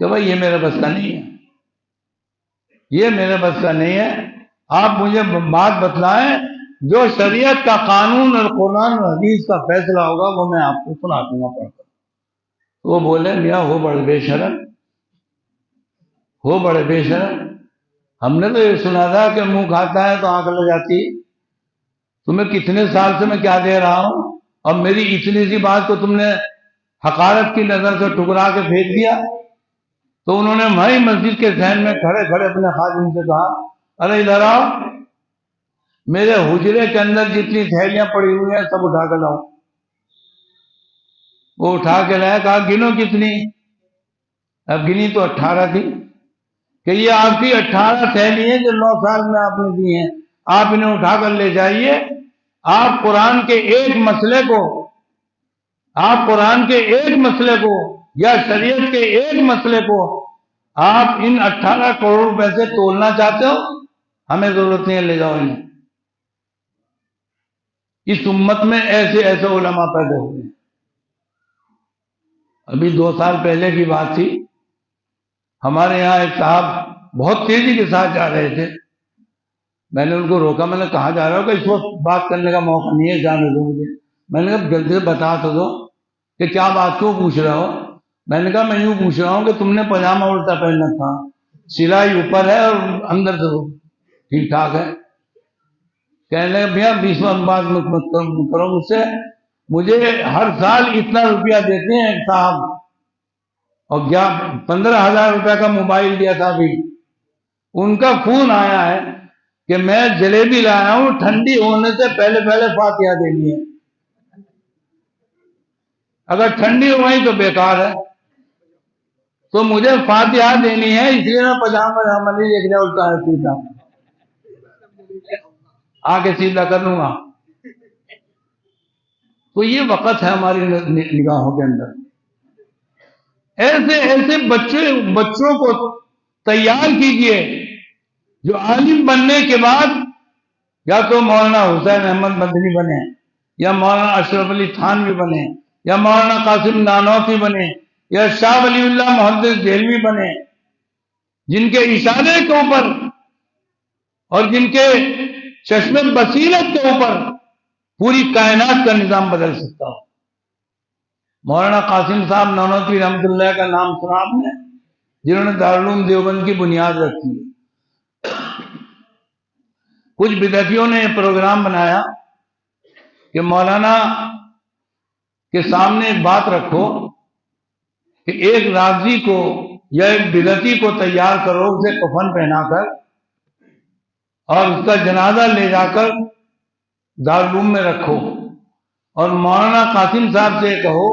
کہ بھائی یہ میرے بس کا نہیں ہے، یہ میرے بس کا نہیں ہے. آپ مجھے بات بتلائیں، جو شریعت کا قانون اور قرآن اور حدیث کا فیصلہ ہوگا وہ میں آپ کو سنا دوں گا پڑھ کر. وہ بولے میاں ہو بڑے بے شرم، ہو بڑے بے شرم. ہم نے تو یہ سنا تھا کہ منہ کھاتا ہے تو آنکھ لگ جاتی. تمہیں کتنے سال سے میں کیا دے رہا ہوں، اور میری اتنی سی بات کو تم نے حقارت کی نظر سے ٹکرا کے پھینک دیا. تو انہوں نے وہیں مسجد کے ذہن میں کھڑے کھڑے اپنے خادم سے کہا ارے ادھر آؤ، میرے حجرے کے اندر جتنی تھیلیاں پڑی ہوئی ہیں سب اٹھا کے لاؤ. وہ اٹھا کے لائے، کہا گنو کتنی؟ اب گنی تو 18 تھی کہ یہ آپ کی 18 تھیلی ہیں جو 9 سال میں آپ نے دی ہیں، آپ انہیں اٹھا کر لے جائیے۔ آپ قرآن کے ایک مسئلے کو یا شریعت کے ایک مسئلے کو آپ ان 18 کروڑ روپے سے تولنا چاہتے ہو، ہمیں ضرورت نہیں ہے، لے جاؤ انہیں۔ اس امت میں ایسے علماء پیدا ہوئے ہیں۔ ابھی 2 سال پہلے کی بات تھی، ہمارے یہاں ایک صاحب بہت تیزی کے ساتھ جا رہے تھے، میں نے ان کو روکا، میں نے کہا جا رہا ہو کہ اس وقت بات کرنے کا موقع نہیں ہے، جانے دو مجھے۔ میں نے کہا جلدی سے بتا تو دو کہ کیا بات کیوں پوچھ رہے ہو۔ میں نے کہا میں یوں پوچھ رہا ہوں کہ تم نے پاجامہ الٹا پہن رکھا، سلائی اوپر ہے اور اندر سے ٹھیک ٹھاک ہے۔ کہنے لگے بھیا 20 بات مت کرو مجھ سے، مجھے ہر سال اتنا روپیہ دیتے ہیں ایک صاحب، اور 15,000 روپے کا موبائل دیا تھا ابھی۔ ان کا فون آیا ہے کہ میں جلیبی لایا ہوں، ٹھنڈی ہونے سے پہلے فاتحہ دینی ہے، اگر ٹھنڈی ہو گئی تو بیکار ہے، تو مجھے فاتحہ دینی ہے، اس لیے میں پاجامہ نہیں دیکھ رہا الٹا ہے سیدھا، آگے سیدھا کر لوں گا۔ تو یہ وقت ہے ہماری نگاہوں کے اندر۔ ایسے بچوں کو تیار کیجئے جو عالم بننے کے بعد یا تو مولانا حسین احمد مدنی بنے، یا مولانا اشرف علی تھانوی بنے، یا مولانا قاسم نانوتوی بنے، یا شاہ ولی اللہ محدث دہلوی بنے، جن کے اشارے کے اوپر اور جن کے چشم بصیرت کے اوپر پوری کائنات کا نظام بدل سکتا ہو۔ مولانا قاسم صاحب نانوتوی رحمۃ اللہ کا نام سنا آپ نے، جنہوں نے دارالعلوم دیوبند کی بنیاد رکھی۔ کچھ بدعتیوں نے یہ پروگرام بنایا کہ مولانا کے سامنے ایک بات رکھو کہ ایک راضی کو یا ایک بدعتی کو تیار کرو، اسے کفن پہنا کر اور اس کا جنازہ لے جا کر دارالعلوم میں رکھو، اور مولانا قاسم صاحب سے کہو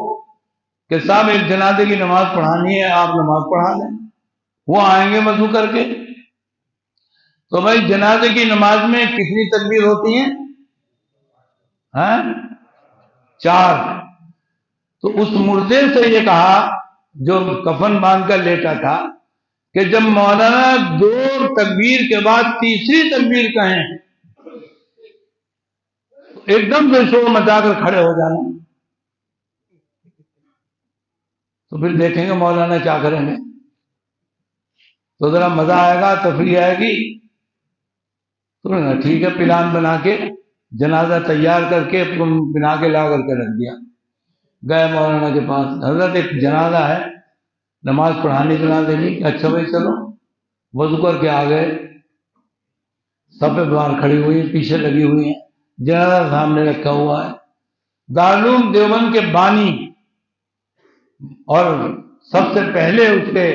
کہ صاحب ایک جنازے کی نماز پڑھانی ہے، آپ نماز پڑھا دیں، وہ آئیں گے وضو کر کے۔ تو بھائی جنازے کی نماز میں کتنی تکبیر ہوتی ہیں؟ 4۔ تو اس مردے سے یہ کہا جو کفن باندھ کر لیٹا تھا کہ جب مولانا 2 تکبیر کے بعد تیسری تکبیر کہیں ایک دم سے شور مچا کر کھڑے ہو جانا، تو پھر دیکھیں گے مولانا کیا کریں گے۔ تو ذرا مزہ آئے گا، تفریح آئے گی، تو ٹھیک ہے، پلان بنا کے جنازہ تیار کر کے بنا کے لا کر کے رکھ دیا۔ گئے مولانا کے پاس، حضرت ایک جنازہ ہے، نماز پڑھانی جنازے کی۔ اچھا بھائی چلو، وضو کر کے آ گئے، صفیں باہر کھڑی ہوئی ہیں، پیچھے لگی ہوئی ہیں، جنازہ سامنے رکھا ہوا ہے۔ دارالعلوم دیوبند کے بانی اور سب سے پہلے اس کے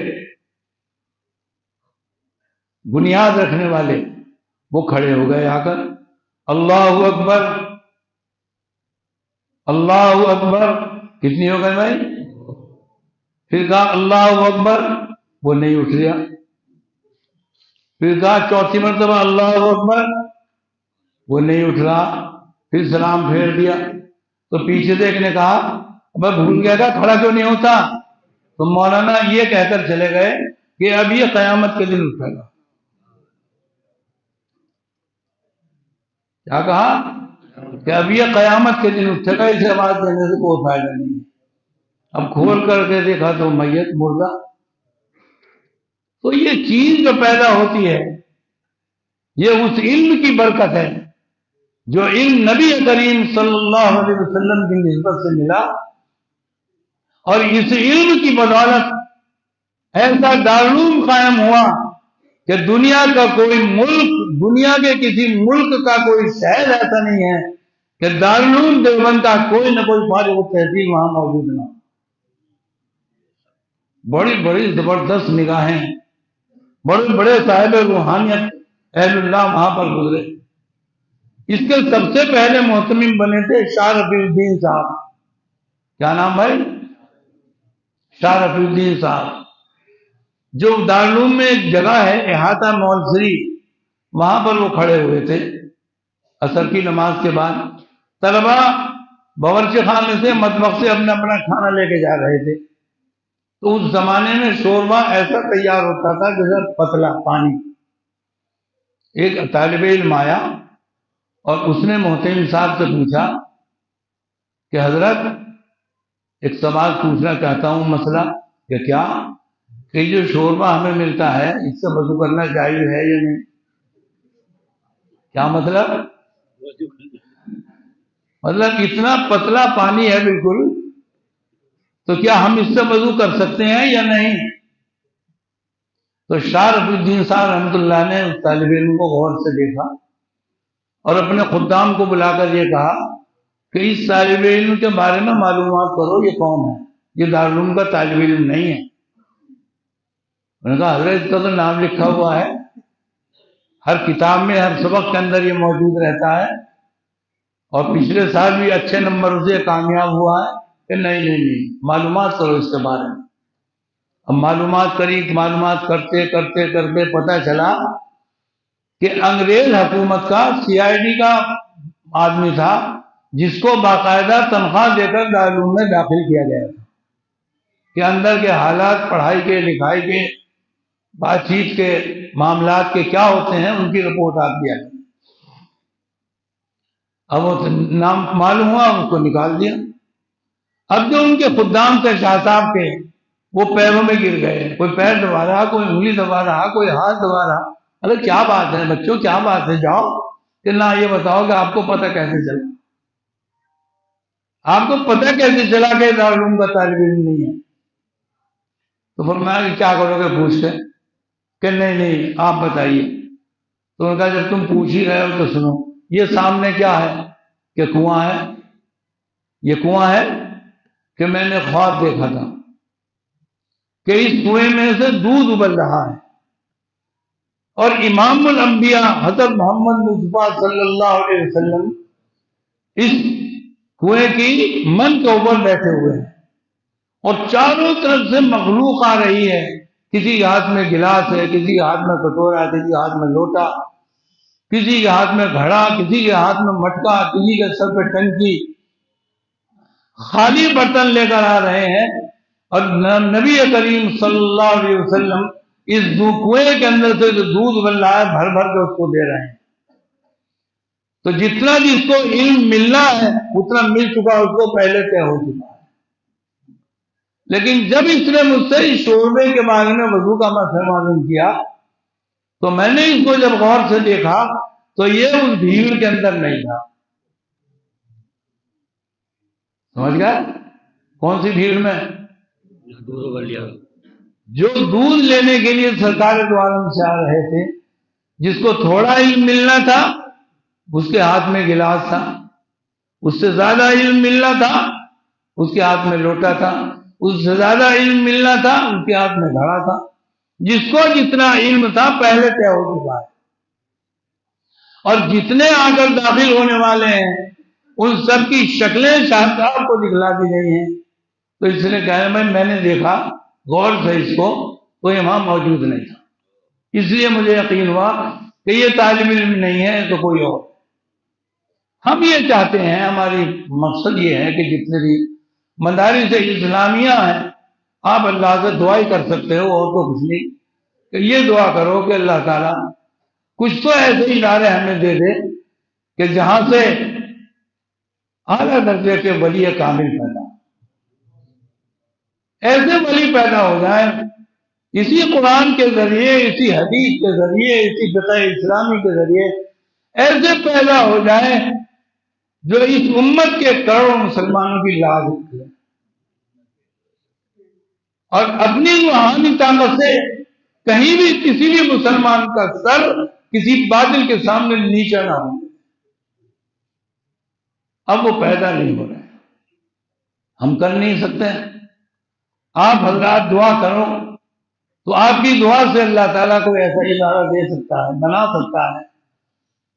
بنیاد رکھنے والے وہ کھڑے ہو گئے آ کر، اللہ اکبر اللہ اکبر، کتنی ہو گئے بھائی؟ پھر کہا اللہ اکبر، وہ نہیں اٹھ رہا۔ پھر کہا 4تھی مرتبہ اللہ اکبر، وہ نہیں اٹھ رہا۔ پھر سلام پھیر دیا، تو پیچھے سے ایک نے کہا میں بھول گیا تھا، کھڑا کیوں نہیں ہوتا؟ تو مولانا یہ کہہ کر چلے گئے کہ اب یہ قیامت کے دن اٹھے گا۔ کیا کہا؟ کہ اب یہ قیامت کے دن اٹھے گا، اسے آواز دینے سے کوئی فائدہ نہیں ہے۔ اب کھول کر کے دیکھا تو میت مردہ۔ تو یہ چیز جو پیدا ہوتی ہے یہ اس علم کی برکت ہے جو علم نبی کریم صلی اللہ علیہ وسلم کی نسبت سے ملا، اور اس علم کی بدولت ایسا دارالعلوم قائم ہوا کہ دنیا کا کوئی ملک، دنیا کے کسی ملک کا کوئی شہر ایسا نہیں ہے کہ دارالعلوم دیوبند کا کوئی نہ کوئی فارغ التحصیل وہاں موجود نہ۔ بڑی بڑی زبردست نگاہیں، بڑے بڑے صاحب روحانیت اہل اللہ وہاں پر گزرے۔ اس کے سب سے پہلے محتمم بنے تھے شاہ رفیع الدین صاحب۔ کیا نام بھائی؟ شاہ رفیع الدین صاحب۔ جو دارالعلوم میں ایک جگہ ہے احاطہ مولسری، وہاں پر وہ کھڑے ہوئے تھے عصر کی نماز کے بعد. طلبا باورچی خانے سے مطبخ سے اپنا اپنا کھانا لے کے جا رہے تھے. تو اس زمانے میں شوربہ ایسا تیار ہوتا تھا جیسا پتلا پانی. ایک طالب علم آیا اور اس نے محتمم صاحب سے پوچھا کہ حضرت ایک سوال پوچھنا چاہتا ہوں، مسئلہ کہ کیا، کہ جو شوربہ ہمیں ملتا ہے اس سے وضو کرنا جائز ہے یا نہیں؟ کیا مطلب اتنا پتلا پانی ہے بالکل، تو کیا ہم اس سے وضو کر سکتے ہیں یا نہیں؟ تو شاہ رفیع الدین صاحب رحمۃ اللہ نے اس طالب علم کو غور سے دیکھا اور اپنے خدام کو بلا کر یہ کہا کہ اس طالب علم کے بارے میں معلومات کرو، یہ کون ہے؟ یہ دارالعلوم کا طالب علم نہیں ہے. انہوں نے کہا حضرت اس کا تو نام لکھا ہوا ہے، ہر کتاب میں ہر سبق کے اندر یہ موجود رہتا ہے، اور پچھلے سال بھی اچھے نمبر سے کامیاب ہوا ہے. کہ نہیں معلومات کرو اس کے بارے میں. اب معلومات کرتے کرتے کرتے پتہ چلا کہ انگریز حکومت کا CID کا آدمی تھا جس کو باقاعدہ تنخواہ دے کر دارالعلوم میں داخل کیا گیا تھا کہ اندر کے حالات، پڑھائی کے، لکھائی کے، بات چیت کے معاملات کے کیا ہوتے ہیں، ان کی رپورٹ آپ دیا. اب وہ نام معلوم ہوا، اس کو نکال دیا. اب جو ان کے خدام تھے شاہ صاحب کے، وہ پیروں میں گر گئے. کوئی پیر دبا رہا، کوئی انگلی دبا رہا، کوئی ہاتھ دبا رہا. ارے کیا بات ہے بچوں، کیا بات ہے؟ جاؤ کہ نہ یہ بتاؤ کہ آپ کو پتہ کیسے چلا، آپ کو پتہ کیسے چلا کہ دارالعلوم کا طالب علم نہیں ہے؟ تو فرمایا کہ کیا کرو گے پوچھ کے؟ کہ نہیں آپ بتائیے. تو انہوں نے کہا جب تم پوچھ ہی رہے ہو تو سنو، یہ سامنے کیا ہے؟ کہ کنواں ہے. یہ کنواں ہے کہ میں نے خواب دیکھا تھا کہ اس کنویں میں سے دودھ ابل رہا ہے، اور امام الانبیاء حضرت محمد مصطفیٰ صلی اللہ علیہ وسلم اس کنویں کی من کے اوپر بیٹھے ہوئے ہیں، اور چاروں طرف سے مخلوق آ رہی ہے. کسی کے ہاتھ میں گلاس ہے، کسی کے ہاتھ میں کٹورا، کسی کے ہاتھ میں لوٹا، کسی کے ہاتھ میں گھڑا، کسی کے ہاتھ میں مٹکا، کسی کے سر پہ ٹنکی، خالی برتن لے کر آ رہے ہیں. اور نبی کریم صلی اللہ علیہ وسلم اس کنویں کے اندر سے جو دودھ بن رہا ہے بھر بھر کے اس کو دے رہے ہیں. تو جتنا جس کو علم ملنا ہے اتنا مل چکا، اس کو پہلے طے ہو چکا ہے. لیکن جب اس نے مجھ سے اس شوربے کے بارے میں وضو کا مسئلہ معلوم کیا تو میں نے اس کو جب غور سے دیکھا تو یہ اس بھیڑ کے اندر نہیں تھا. سمجھ گئے؟ کون سی بھیڑ میں؟ جو دودھ لینے کے لیے سرکار دو عالم سے آ رہے تھے. جس کو تھوڑا علم ملنا تھا اس کے ہاتھ میں گلاس تھا، اس سے زیادہ علم ملنا تھا اس کے ہاتھ میں لوٹا تھا، اس سے زیادہ علم ملنا تھا اس کے ہاتھ میں گھڑا تھا. جس کو جتنا علم تھا پہلے طے ہو چکا ہے. اور جتنے آ کر داخل ہونے والے ہیں ان سب کی شکلیں شاہ صاحب کو دکھلا دی گئی ہیں. تو اس نے کہا میں نے دیکھا غور سے اس کو، تو یہ وہاں موجود نہیں تھا، اس لیے مجھے یقین ہوا کہ یہ طالب علم نہیں ہے تو کوئی اور. ہم یہ چاہتے ہیں، ہماری مقصد یہ ہے کہ جتنے بھی مدارس اسلامیہ ہیں آپ اللہ سے دعا ہی کر سکتے ہو اور تو کچھ نہیں، کہ یہ دعا کرو کہ اللہ تعالیٰ کچھ تو ایسے ادارے ہمیں دے دے کہ جہاں سے اعلیٰ درجے کے ولی کامل پیدا، ایسے ولی پیدا ہو جائیں اسی قرآن کے ذریعے، اسی حدیث کے ذریعے، اسی فقہ اسلامی کے ذریعے ایسے پیدا ہو جائیں جو اس امت کے کروڑوں مسلمانوں کی لاج رکھے، اور اپنی روحانی طاقت سے کہیں بھی کسی بھی مسلمان کا سر کسی باطل کے سامنے نیچا نہ ہو. اب وہ پیدا نہیں ہو رہے، ہم کر نہیں سکتے. آپ حضرات دعا کرو تو آپ کی دعا سے اللہ تعالیٰ کو ایسا ادارہ دے سکتا ہے، بنا سکتا ہے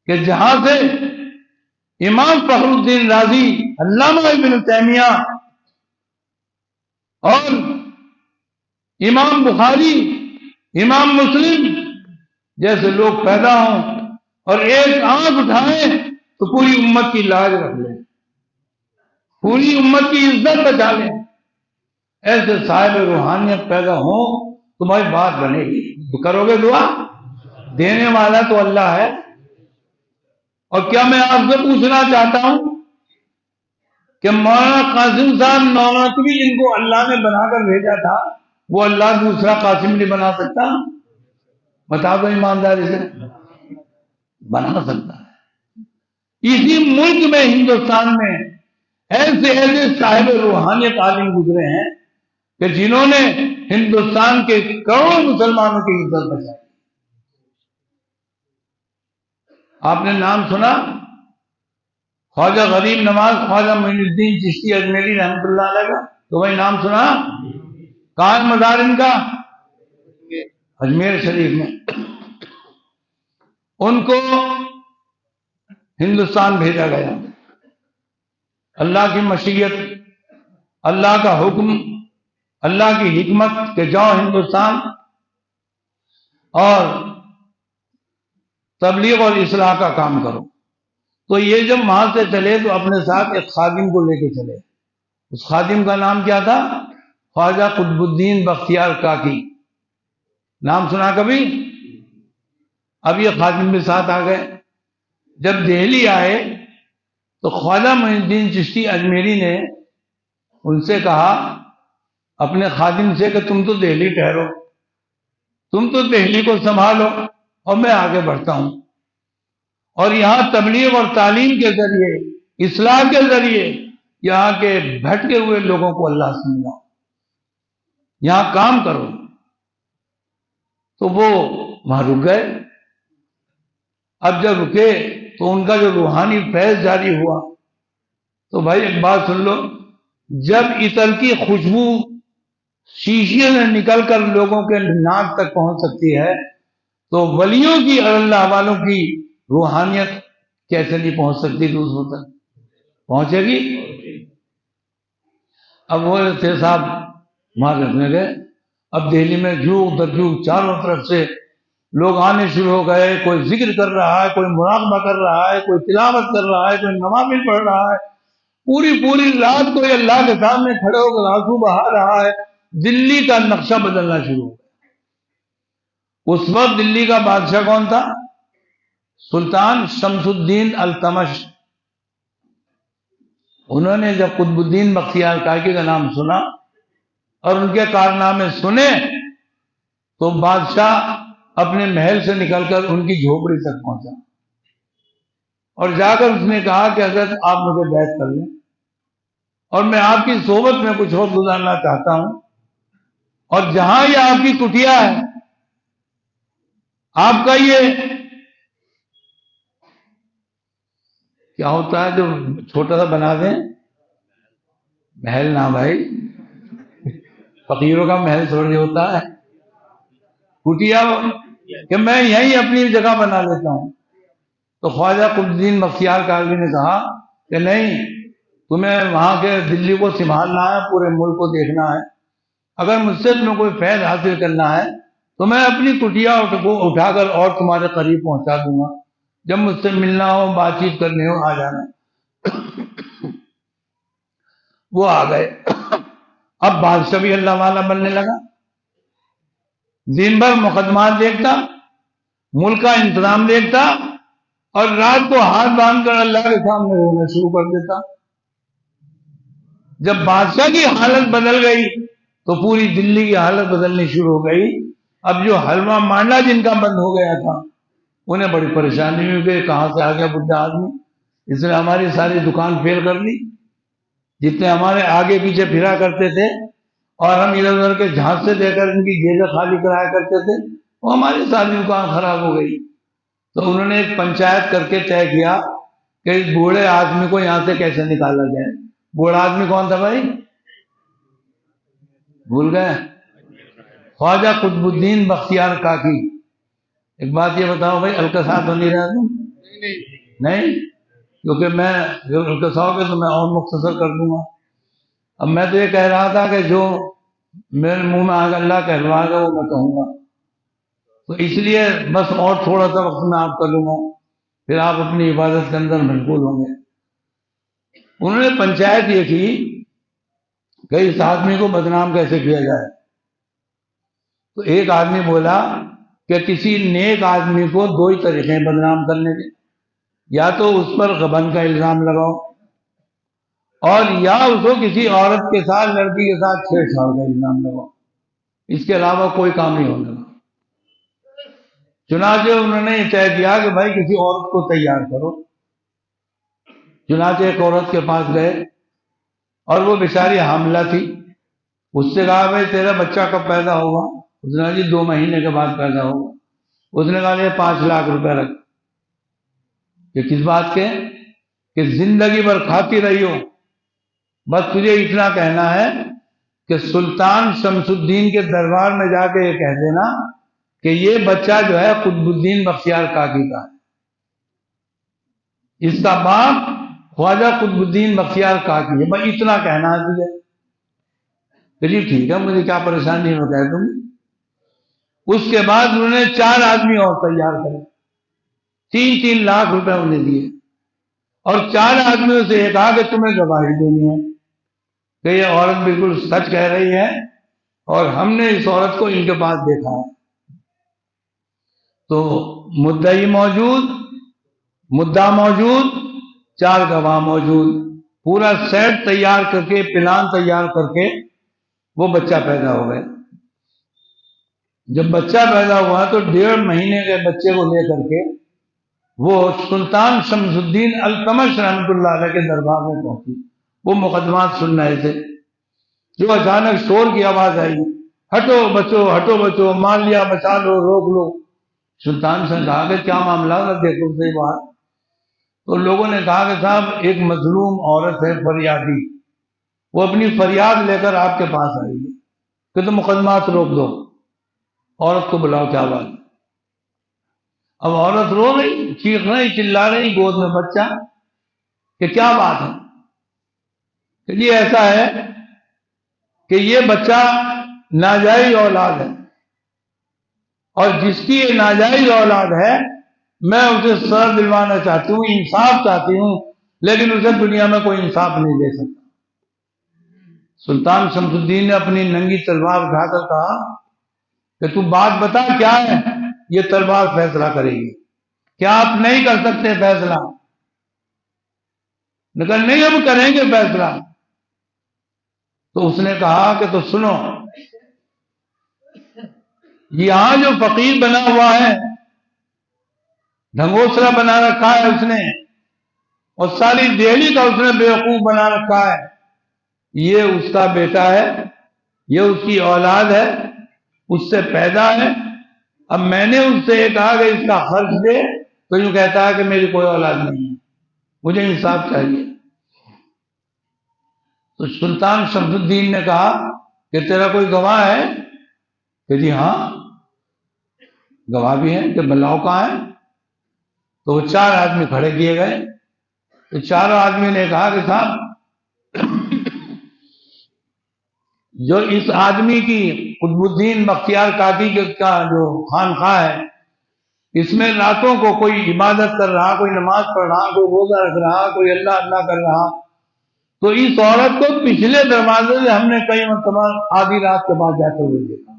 کہ جہاں سے امام فخر الدین رازی، علامہ ابن تیمیہ اور امام بخاری امام مسلم جیسے لوگ پیدا ہوں اور ایک آنکھ اٹھائیں تو پوری امت کی لاج رکھ لیں، پوری امت کی عزت بچا لیں، ایسے صاحب روحانیت پیدا ہوں، تمہاری بات بنے گی، کرو گے دعا؟ دینے والا تو اللہ ہے۔ اور کیا میں آپ سے پوچھنا چاہتا ہوں کہ مولانا قاسم صاحب نانوتوی جن کو اللہ نے بنا کر بھیجا تھا، وہ اللہ دوسرا قاسم نہیں بنا سکتا؟ بتا دو ایمانداری سے، بنا سکتا ہے۔ اسی ملک میں، ہندوستان میں ایسے ایسے صاحب روحانیت عالم گزرے ہیں کہ جنہوں نے ہندوستان کے کروڑوں مسلمانوں کی عزت بچائی۔ آپ نے نام سنا خواجہ غریب نواز خواجہ معین الدین چشتی اجمیری رحمۃ اللہ علیہ کا؟ تو بھائی نام سنا؟ کہاں ہے مزار ان کا؟ اجمیر شریف میں۔ ان کو ہندوستان بھیجا گیا، اللہ کی مشیت، اللہ کا حکم، اللہ کی حکمت کہ جاؤ ہندوستان اور تبلیغ اور اصلاح کا کام کرو۔ تو یہ جب وہاں سے چلے تو اپنے ساتھ ایک خادم کو لے کے چلے۔ اس خادم کا نام کیا تھا؟ خواجہ قطب الدین بختیار کاکی۔ نام سنا کبھی؟ اب یہ خادم بھی ساتھ آ گئے۔ جب دہلی آئے تو خواجہ معین الدین چشتی اجمیری نے ان سے کہا اپنے خادم سے کہ تم تو دہلی ٹھہرو، تم تو دہلی کو سنبھالو اور میں آگے بڑھتا ہوں، اور یہاں تبلیغ اور تعلیم کے ذریعے، اصلاح کے ذریعے یہاں کے بھٹکے ہوئے لوگوں کو اللہ سے ملاؤ، یہاں کام کرو۔ تو وہ وہاں رک گئے۔ اب جب رکے تو ان کا جو روحانی فیض جاری ہوا، تو بھائی ایک بات سن لو، جب عطر کی خوشبو شیشے میں نکل کر لوگوں کے ناک تک پہنچ سکتی ہے تو ولیوں کی اور اللہ والوں کی روحانیت کیسے نہیں پہنچ سکتی دوسروں تک؟ پہنچے گی۔ اب وہ تھے صاحب وہاں رکھنے گئے۔ اب دہلی میں جھوک درجوک چاروں طرف سے لوگ آنے شروع ہو گئے، کوئی ذکر کر رہا ہے، کوئی مراقبہ کر رہا ہے، کوئی تلاوت کر رہا ہے، کوئی نوافل پڑھ رہا ہے، پوری رات کوئی اللہ کے سامنے کھڑے ہو کر آنسو بہا رہا ہے۔ دلی کا نقشہ بدلنا شروع ہو گیا۔ اس وقت دلی کا بادشاہ کون تھا؟ سلطان شمس الدین التمش۔ انہوں نے جب قطب الدین بختیار کاکی کا نام سنا اور ان کے کارنامے سنے تو بادشاہ اپنے محل سے نکل کر ان کی جھوپڑی تک پہنچا اور جا کر اس نے کہا کہ حضرت آپ مجھے بیعت کر لیں اور میں آپ کی صحبت میں کچھ اور گزارنا چاہتا ہوں، اور جہاں یہ آپ کی کٹیا ہے، آپ کا یہ کیا ہوتا ہے جو چھوٹا سا بنا دیں؟ محل نہ بھائی، فقیروں کا محل تھوڑی ہوتا ہے، کٹیا کہ میں یہیں اپنی جگہ بنا لیتا ہوں۔ تو خواجہ قطب الدین بختیار کاکی نے کہا کہ نہیں، تمہیں وہاں کے دلی کو سنبھالنا ہے، پورے ملک کو دیکھنا ہے، اگر مجھ سے تمہیں کوئی فیض حاصل کرنا ہے تو میں اپنی کٹیا کو اٹھا کر اور تمہارے قریب پہنچا دوں گا، جب مجھ سے ملنا ہو، بات چیت کرنی ہو، آ جانا۔ وہ آ گئے۔ اب بادشاہ بھی اللہ والا بننے لگا، دن بھر مقدمات دیکھتا، ملک کا انتظام دیکھتا، اور رات کو ہاتھ باندھ کر اللہ کے سامنے رونا شروع کر دیتا۔ جب بادشاہ کی حالت بدل گئی تو پوری دلی کی حالت بدلنی شروع ہو گئی۔ اب جو حلوہ مانڈا جن کا بند ہو گیا تھا انہیں بڑی پریشانی ہوئی کہ کہاں سے آ گیا بڈھا آدمی، اس نے ہماری ساری دکان فیل کر دی، جتنے ہمارے آگے پیچھے پھرا کرتے تھے اور ہم ادھر ادھر کے جھانس سے دے کر ان کی جیبیں خالی کرایا کرتے تھے، وہ ہماری ساری دکان خراب ہو گئی۔ تو انہوں نے ایک پنچایت کر کے طے کیا کہ اس بوڑھے آدمی کو یہاں سے کیسے نکالا جائے۔ بوڑھا آدمی کون تھا بھائی؟ بھول گئے؟ خواجہ قطب الدین بختیار کاکی۔ ایک بات یہ بتاؤ بھائی، الکسا تو نہیں رہا تم؟ نہیں، کیونکہ میں جو الکساؤ گے تو میں اور مختصر کر دوں گا۔ اب میں تو یہ کہہ رہا تھا کہ جو میرے منہ میں آگے اللہ کہلوائے گا وہ میں کہوں گا، تو اس لیے بس اور تھوڑا سا وقت میں آپ کر لوں گا، پھر آپ اپنی عبادت کے اندر مشغول ہوں گے۔ انہوں نے پنچایت یہ کی کہ اس آدمی کو بدنام کیسے کیا جائے۔ تو ایک آدمی بولا کہ کسی نیک آدمی کو دو ہی طریقے ہیں بدنام کرنے کے، یا تو اس پر غبن کا الزام لگاؤ، اور یا اس کو کسی عورت کے ساتھ، لڑکی کے ساتھ چھیڑ چھاڑ کا الزام لگاؤ، اس کے علاوہ کوئی کام نہیں ہونے لگا۔ چنانچہ انہوں نے یہ طے کیا کہ بھائی کسی عورت کو تیار کرو۔ چنانچہ ایک عورت کے پاس گئے اور وہ بیچاری حاملہ تھی۔ اس سے کہا بھائی تیرا بچہ کب پیدا ہوگا؟ اس نے کہا جی 2 مہینے کے بعد پیدا ہوگا۔ اس نے کہا یہ 5 لاکھ روپے رکھ۔ یہ کس بات کے؟ کہ زندگی بھر کھاتی رہی ہو، بس تجھے اتنا کہنا ہے کہ سلطان شمس الدین کے دربار میں جا کے یہ کہہ دینا کہ یہ بچہ جو ہے قطب الدین بختیار کاکی کا ہے، اس کا باپ خواجہ قطب الدین بختیار کاکی ہے، بس اتنا کہنا ہے تجھے۔ چلیے ٹھیک ہے، مجھے کیا پریشانی ہے، میں کہہ دوں گی۔ اس کے بعد انہوں نے 4 آدمی اور تیار کرے، 3-3 لاکھ روپے انہیں دیے، اور 4 آدمیوں سے یہ کہا کہ تمہیں گواہی دینی ہے کہ یہ عورت بالکل سچ کہہ رہی ہے اور ہم نے اس عورت کو ان کے پاس دیکھا ہے۔ تو مدعی موجود، مدعا موجود، 4 گواہ موجود، پورا سیٹ تیار کر کے، پلان تیار کر کے وہ بچہ پیدا ہو گئے۔ جب بچہ پیدا ہوا تو 1.5 مہینے کے بچے کو لے کر کے وہ سلطان شمس الدین التمش رحمۃ اللہ علیہ کے دربار میں پہنچی۔ وہ مقدمات سن رہے تھے، جو اچانک شور کی آواز آئی، ہٹو بچو، ہٹو بچو، مار لیا، بچا لو، روک لو۔ سلطان سے کہا کہ کیا معاملہ ہے، دیکھو صحیح بات۔ تو لوگوں نے کہا کہ صاحب ایک مظلوم عورت ہے فریادی، وہ اپنی فریاد لے کر آپ کے پاس آئی ہے کہ تم مقدمات روک دو، عورت کو بلاؤ، کیا بات۔ اب عورت رو رہی، چیخ رہی، چلا رہی، گود میں بچہ، کہ کیا بات ہے؟ کہ یہ ایسا ہے کہ یہ بچہ ناجائز اولاد ہے، اور جس کی یہ ناجائز اولاد ہے میں اسے سزا دلوانا چاہتی ہوں، انصاف چاہتی ہوں، لیکن اسے دنیا میں کوئی انصاف نہیں دے سکتا۔ سلطان شمس الدین نے اپنی ننگی تلوار اٹھا کر کہا کہ تو بات بتا کیا ہے، یہ تلوار فیصلہ کرے گی، کیا آپ نہیں کر سکتے فیصلہ؟ لیکن نہیں، ہم کریں گے فیصلہ۔ تو اس نے کہا کہ تو سنو، یہاں جو فقیر بنا ہوا ہے، ڈھنگوسرا بنا رکھا ہے اس نے، اور ساری دہلی کا اس نے بیوقوف بنا رکھا ہے، یہ اس کا بیٹا ہے، یہ اس کی اولاد ہے، اس سے پیدا ہے۔ اب میں نے اس سے یہ کہا کہ اس کا خرچ دے، تو یوں کہتا ہے کہ میری کوئی اولاد نہیں ہے، مجھے انصاف چاہیے۔ تو سلطان شمس الدین نے کہا کہ تیرا کوئی گواہ ہے؟ کہ جی ہاں گواہ بھی ہے۔ کہ بلاؤ کہاں ہے؟ تو وہ 4 آدمی کھڑے کیے گئے۔ تو 4 آدمی نے کہا کہ صاحب جو اس آدمی کی قطب الدین بختیار کاکی کا جو خانقاہ ہے، اس میں راتوں کو کوئی عبادت کر رہا، کوئی نماز پڑھ رہا، کوئی روزہ رکھ رہا، کوئی اللہ اللہ کر رہا، تو اس عورت کو پچھلے دروازے سے ہم نے کئی مرتبہ آدھی رات کے بعد جاتے ہوئے دیکھا،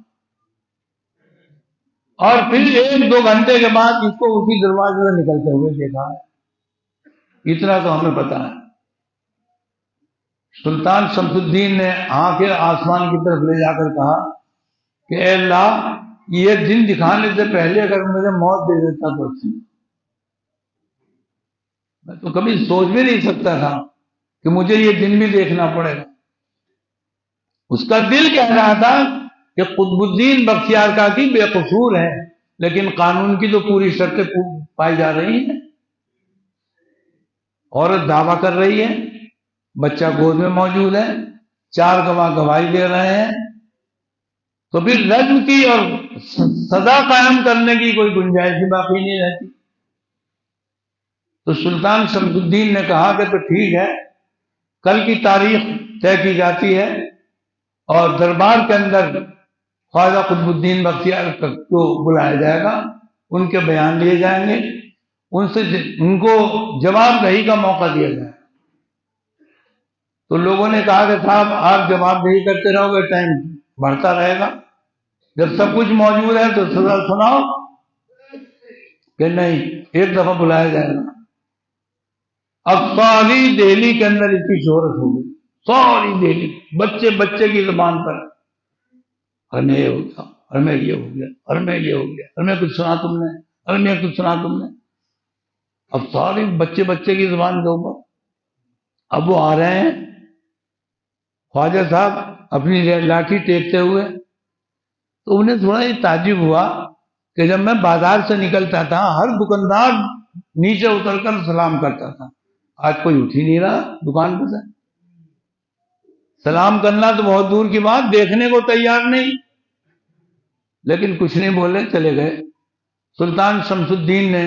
اور پھر 1-2 گھنٹے کے بعد اس کو اسی دروازے سے نکلتے ہوئے دیکھا ہے، اتنا تو ہمیں پتا ہے۔ سلطان شمس الدین نے آنکھیں آسمان کی طرف لے جا کر کہا کہ اے اللہ، یہ دن دکھانے سے پہلے اگر مجھے موت دے دیتا تو اچھی، میں تو کبھی سوچ بھی نہیں سکتا تھا کہ مجھے یہ دن بھی دیکھنا پڑے گا۔ اس کا دل کہہ رہا تھا کہ قطب الدین بختیار کاکی بے قصور ہے، لیکن قانون کی تو پوری شرطیں پائی جا رہی ہیں۔ عورت دعویٰ کر رہی ہے، بچہ گود میں موجود ہے، 4 گواہ گواہی دے رہے ہیں، تو پھر رجم کی اور سزا قائم کرنے کی کوئی گنجائش بھی باقی نہیں رہتی۔ تو سلطان شمس الدین نے کہا کہ تو ٹھیک ہے، کل کی تاریخ طے کی جاتی ہے، اور دربار کے اندر خواجہ قطب الدین بختیار کو بلایا جائے گا، ان کے بیان لیے جائیں گے، ان کو جواب دہی کا موقع دیا جائے گا۔ تو لوگوں نے کہا کہ صاحب آپ جواب دہی کرتے رہو گے، ٹائم بڑھتا رہے گا، جب سب کچھ موجود ہے تو سزا سناؤ۔ کہ نہیں، ایک دفعہ بلایا جائے گا۔ اب ساری دہلی کے اندر اس کی شہرت ہو گئی، ساری دہلی، بچے بچے کی زبان پر، اور میں یہ ہو گیا، اور میں یہ ہو گیا، اور میں یہ ہو گیا، اور میں کچھ سنا تم نے، اور میں کچھ سنا تم نے۔ اب ساری بچے بچے کی زبان کے اوپر۔ اب وہ آ رہے ہیں، خواجہ صاحب اپنی لاٹھی ٹیکتے ہوئے، تو انہیں تھوڑا یہ تعجب ہوا کہ جب میں بازار سے نکلتا تھا ہر دکاندار نیچے اتر کر سلام کرتا تھا، آج کوئی اٹھ ہی نہیں رہا دکان پہ سے۔ سلام کرنا تو بہت دور کی بات، دیکھنے کو تیار نہیں۔ لیکن کچھ نہیں بولے، چلے گئے۔ سلطان شمس الدین نے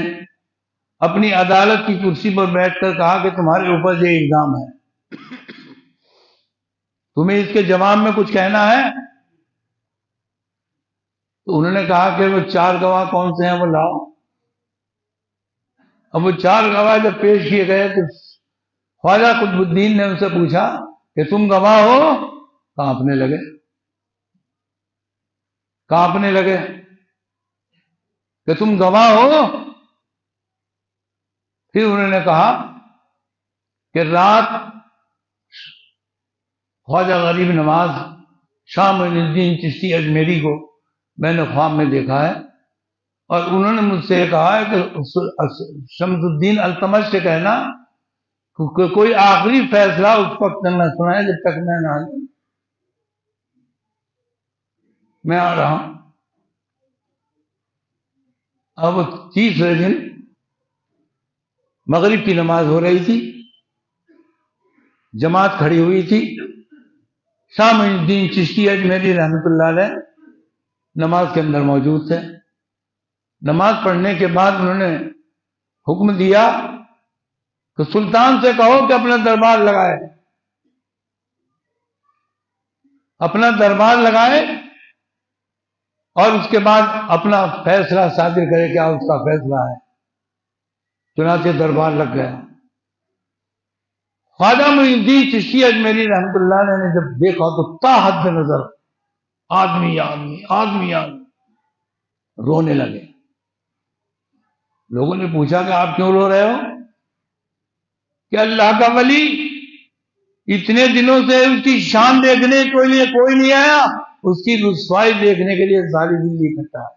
اپنی عدالت کی کرسی پر بیٹھ کر کہا کہ تمہارے اوپر یہ الزام ہے، تمہیں اس کے جواب میں کچھ کہنا ہے؟ تو انہوں نے کہا کہ وہ 4 گواہ کون سے ہیں وہ لاؤ۔ اب وہ 4 گواہ جب پیش کیے گئے تو خواجہ قطب الدین نے ان سے پوچھا کہ تم گواہ ہو؟ کانپنے لگے، کانپنے لگے کہ تم گواہ ہو؟ پھر انہوں نے کہا کہ رات خواجہ غریب نواز شاہ معین الدین چشتی اجمیری کو میں نے خواب میں دیکھا ہے، اور انہوں نے مجھ سے کہا ہے کہ شمس الدین التمش سے کہنا کہ کوئی آخری فیصلہ اس وقت نہ سنائے جب تک میں نہ آؤں۔ میں آ رہا ہوں۔ اب 30ویں دن مغرب کی نماز ہو رہی تھی، جماعت کھڑی ہوئی تھی، شاہ معین الدین چشتی اجمیری رحمۃ اللہ علیہ نماز کے اندر موجود تھے۔ نماز پڑھنے کے بعد انہوں نے حکم دیا کہ سلطان سے کہو کہ اپنا دربار لگائے، اپنا دربار لگائے، اور اس کے بعد اپنا فیصلہ صادر کرے، کیا اس کا فیصلہ ہے۔ چنانچہ دربار لگ گیا۔ خواجہ معین الدین چشتی اجمیری رحمۃ اللہ علیہ نے جب دیکھا تو تا حد نظر آدمی آدمی آدمی آدمی رونے لگے۔ لوگوں نے پوچھا کہ آپ کیوں رو رہے ہو؟ کہ اللہ کا ولی اتنے دنوں سے اس کی شان دیکھنے کے لیے کوئی نہیں آیا، اس کی رسوائی دیکھنے کے لیے ساری دلی اکٹھا ہے،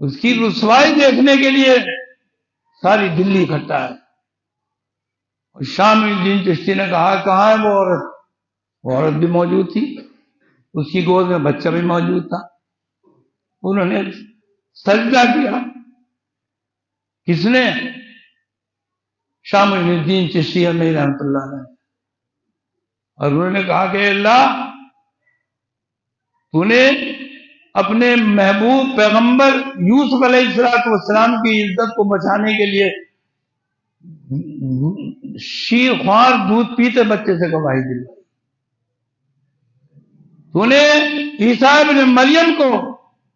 اس کی رسوائی دیکھنے کے لیے ساری دلی اکٹھا ہے۔ اور شاہ معین الدین چشتی نے کہا کہاں ہے وہ عورت؟ وہ عورت بھی موجود تھی، اس کی گود میں بچہ بھی موجود تھا۔ انہوں نے سجدہ کیا۔ کس نے؟ شاہ معین الدین چشتی اجمیری رحمۃ اللہ علیہ۔ اور انہوں نے کہا کہ اللہ، تو نے اپنے محبوب پیغمبر یوسف علیہ السلام کی عزت کو بچانے کے لیے شیر خوار دودھ پیتے بچے سے گواہی دلائی، تو نے عیسیٰ ابن مریم کو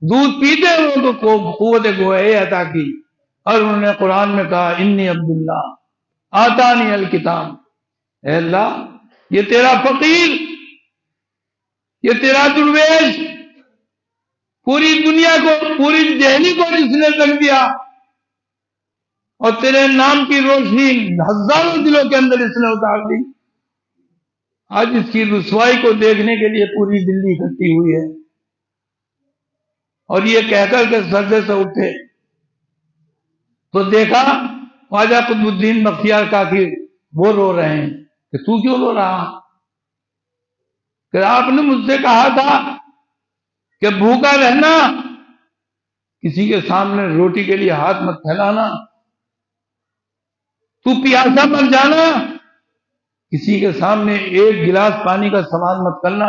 دودھ پیتے ہوئے کو قوت گوہی عطا کی، اور انہوں نے قرآن میں کہا انی عبداللہ آتانی الکتاب۔ اے اللہ، یہ تیرا فقیر، یہ تیرا درویش، پوری دنیا کو، پوری دہلی کو جس نے رکھ دیا، اور تیرے نام کی روشنی ہزاروں دلوں کے اندر اس نے اتار دی، آج اس کی رسوائی کو دیکھنے کے لیے پوری دلی اکٹھی ہوئی ہے۔ اور یہ کہہ کر کے سجدے سے اٹھے تو دیکھا خواجہ قطب الدین بختیار کاکی وہ رو رہے ہیں کہ تو کیوں رو رہا؟ کہ آپ نے مجھ سے کہا تھا کہ بھوکا رہنا، کسی کے سامنے روٹی کے لیے ہاتھ مت پھیلانا، تو پیاسا مر جانا، کسی کے سامنے ایک گلاس پانی کا سوال مت کرنا،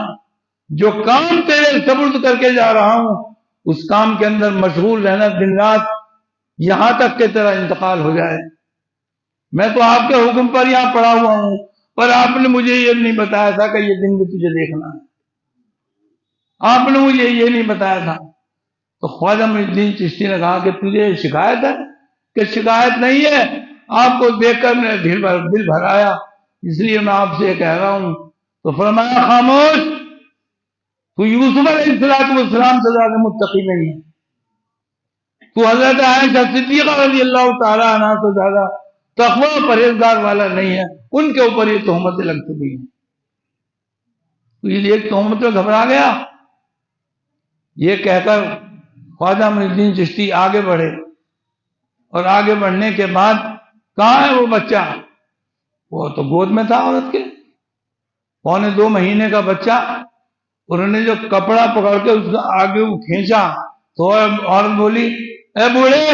جو کام تیرے سپرد کر کے جا رہا ہوں اس کام کے اندر مشغول رہنا دن رات، یہاں تک کہ تیرا انتقال ہو جائے۔ میں تو آپ کے حکم پر یہاں پڑا ہوا ہوں، پر آپ نے مجھے یہ نہیں بتایا تھا کہ یہ دن بھی تجھے دیکھنا ہے۔ آپ نے مجھے یہ نہیں بتایا تھا. تو خواجہ معین الدین چشتی نے کہا کہ تجھے شکایت ہے؟ کہ شکایت نہیں ہے، آپ کو دیکھ کر میرا دل بھر آیا، اس لیے میں آپ سے یہ کہہ رہا ہوں. تو فرمایا خاموش، تو یوسف علیہ السلام سے زیادہ متقی نہیں ہے، تو حضرت عائشہ صدیقہ رضی اللہ تعالی عنہ سے زیادہ تقوی پرہیزگار والا نہیں ہے، ان کے اوپر یہ تہمتیں لگ چکی ہیں. تو یہ ایک تہمت میں گھبرا گیا. یہ کہہ کر خواجہ معین الدین چشتی آگے بڑھے، اور آگے بڑھنے کے بعد کہاں ہے وہ بچہ؟ وہ تو گود میں تھا عورت کے، 1.25 مہینے کا بچہ. انہوں نے جو کپڑا پکڑ کے اس کا آگے کھینچا تو عورت بولی اے بوڑھے،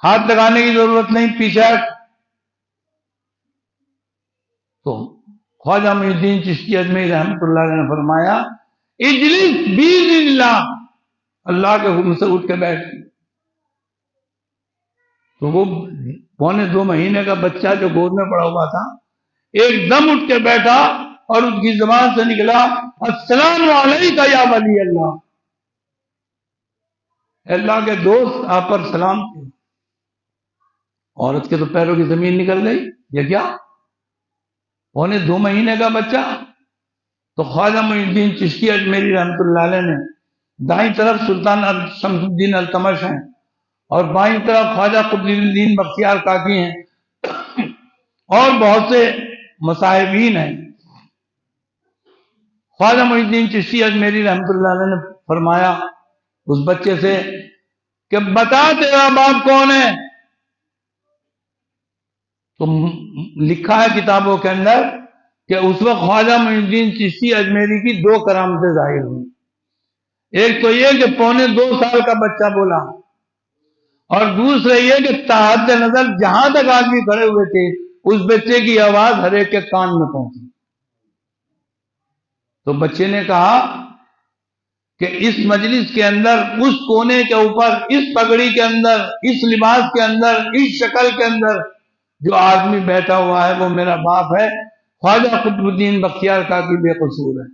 ہاتھ لگانے کی ضرورت نہیں، پیچھے. تو خواجہ معین الدین چشتی اجمیری رحمۃ اللہ علیہ نے فرمایا اجلس باذن اللہ، اللہ کے حکم سے اٹھ کے بیٹھ. تو وہ 1.25 مہینے کا بچہ جو گود میں پڑا ہوا تھا ایک دم اٹھ کے بیٹھا، اور اس کی زبان سے نکلا السلام علیکہ یا ولی اللہ، اللہ کے دوست آپ پر سلام. عورت کے تو پیروں کی زمین نکل گئی. یہ کیا؟ 1.25 مہینے کا بچہ. تو خواجہ معین الدین چشتی اجمیری رحمۃ اللہ علیہ نے دائیں طرف سلطان شمس الدین التمش ہیں، اور بائیں طرف خواجہ قطب الدین بختیار کاکی ہیں، اور بہت سے مصاحبین ہیں. خواجہ معین الدین چشتی اجمیری رحمۃ اللہ علیہ نے فرمایا اس بچے سے کہ بتا تیرا باپ کون ہے؟ تو لکھا ہے کتابوں کے اندر کہ اس وقت خواجہ معین الدین چشتی اجمیری کی 2 کرامتیں ظاہر ہوئی. ایک تو یہ کہ 2.25 سال کا بچہ بولا، اور دوسرا یہ کہ تحت نظر جہاں تک آدمی کھڑے ہوئے تھے اس بچے کی آواز ہر ایک کے کان میں پہنچی. تو بچے نے کہا کہ اس مجلس کے اندر، اس کونے کے اوپر، اس پگڑی کے اندر، اس لباس کے اندر، اس شکل کے اندر جو آدمی بیٹھا ہوا ہے وہ میرا باپ ہے، خواجہ قطب الدین بختیار کاکی بے قصور ہے.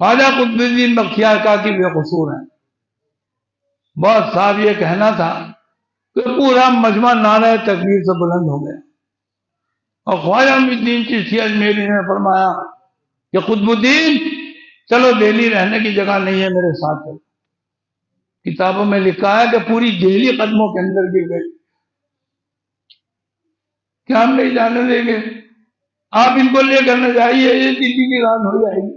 خواجہ قطب الدین بختیار کاکی بے قصور ہیں. بہت صاحب یہ کہنا تھا کہ پورا مجمع نعرہ تکبیر سے بلند ہو گیا. اور خواجہ معین الدین چشتی اجمیری نے فرمایا کہ قطب الدین چلو دہلی رہنے کی جگہ نہیں ہے، میرے ساتھ چلو. کتابوں میں لکھا ہے کہ پوری دہلی قدموں کے اندر گر گئی. کیا ہم نہیں جانے دیں گے؟ آپ ان کو لے کر نہ جائیے، یہ دلی کی ران ہو جائے گی.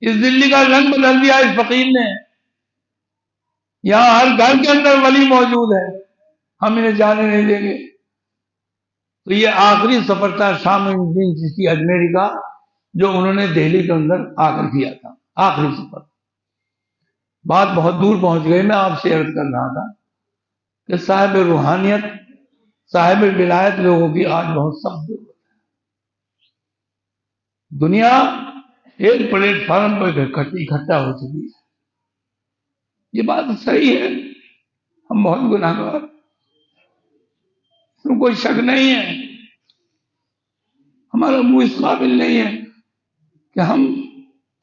اس دلی کا رنگ بدل دیا اس فقیر نے. یہاں ہر گھر کے اندر ولی موجود ہے، ہم انہیں جانے نہیں دیں گے. تو یہ آخری سفر تھا شاہ معین الدین چشتی اجمیری کا، جو انہوں نے دہلی کے اندر آ کر کیا تھا، آخری سفر. بات بہت دور پہنچ گئی. میں آپ سے عرض کر رہا تھا کہ صاحب روحانیت، صاحب ولایت لوگوں کی آج بہت سخت ضرورت ہے. دنیا ایک پلیٹ فارم پر اکٹھا ہو چکی ہے. یہ بات صحیح ہے، ہم بہت گناہگار، کوئی شک نہیں ہے. ہمارا منہ اس قابل نہیں ہے کہ ہم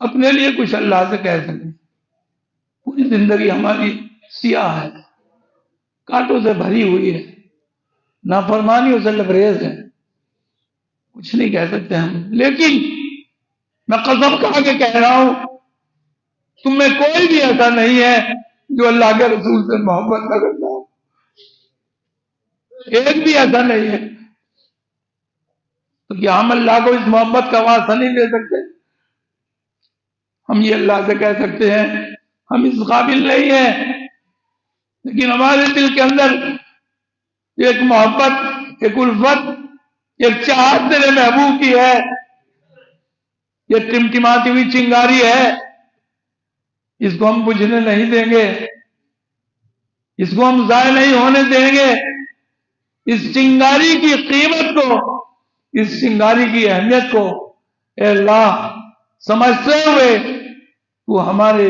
اپنے لیے کچھ اللہ سے کہہ سکیں. پوری زندگی ہماری سیاہ ہے، کانٹوں سے بھری ہوئی ہے، نافرمانیوں سے لبریز ہے، کچھ نہیں کہہ سکتے ہم. لیکن میں قسم کھا کے کہہ رہا ہوں تم میں کوئی بھی ایسا نہیں ہے جو اللہ کے رسول سے محبت نہ کرتا ہو. ایک بھی ایسا نہیں ہے. تو کیا ہم اللہ کو اس محبت کا واسطہ نہیں دے سکتے؟ ہم یہ اللہ سے کہہ سکتے ہیں ہم اس قابل نہیں ہیں، لیکن ہمارے دل کے اندر ایک محبت، ایک الفت، ایک چاہت تیرے محبوب کی ہے. یہ ٹمٹماتی ہوئی چنگاری ہے، اس کو ہم بجھنے نہیں دیں گے، اس کو ہم ضائع نہیں ہونے دیں گے. اس چنگاری کی قیمت کو، اس چنگاری کی اہمیت کو اے اللہ سمجھتے ہوئے تو ہمارے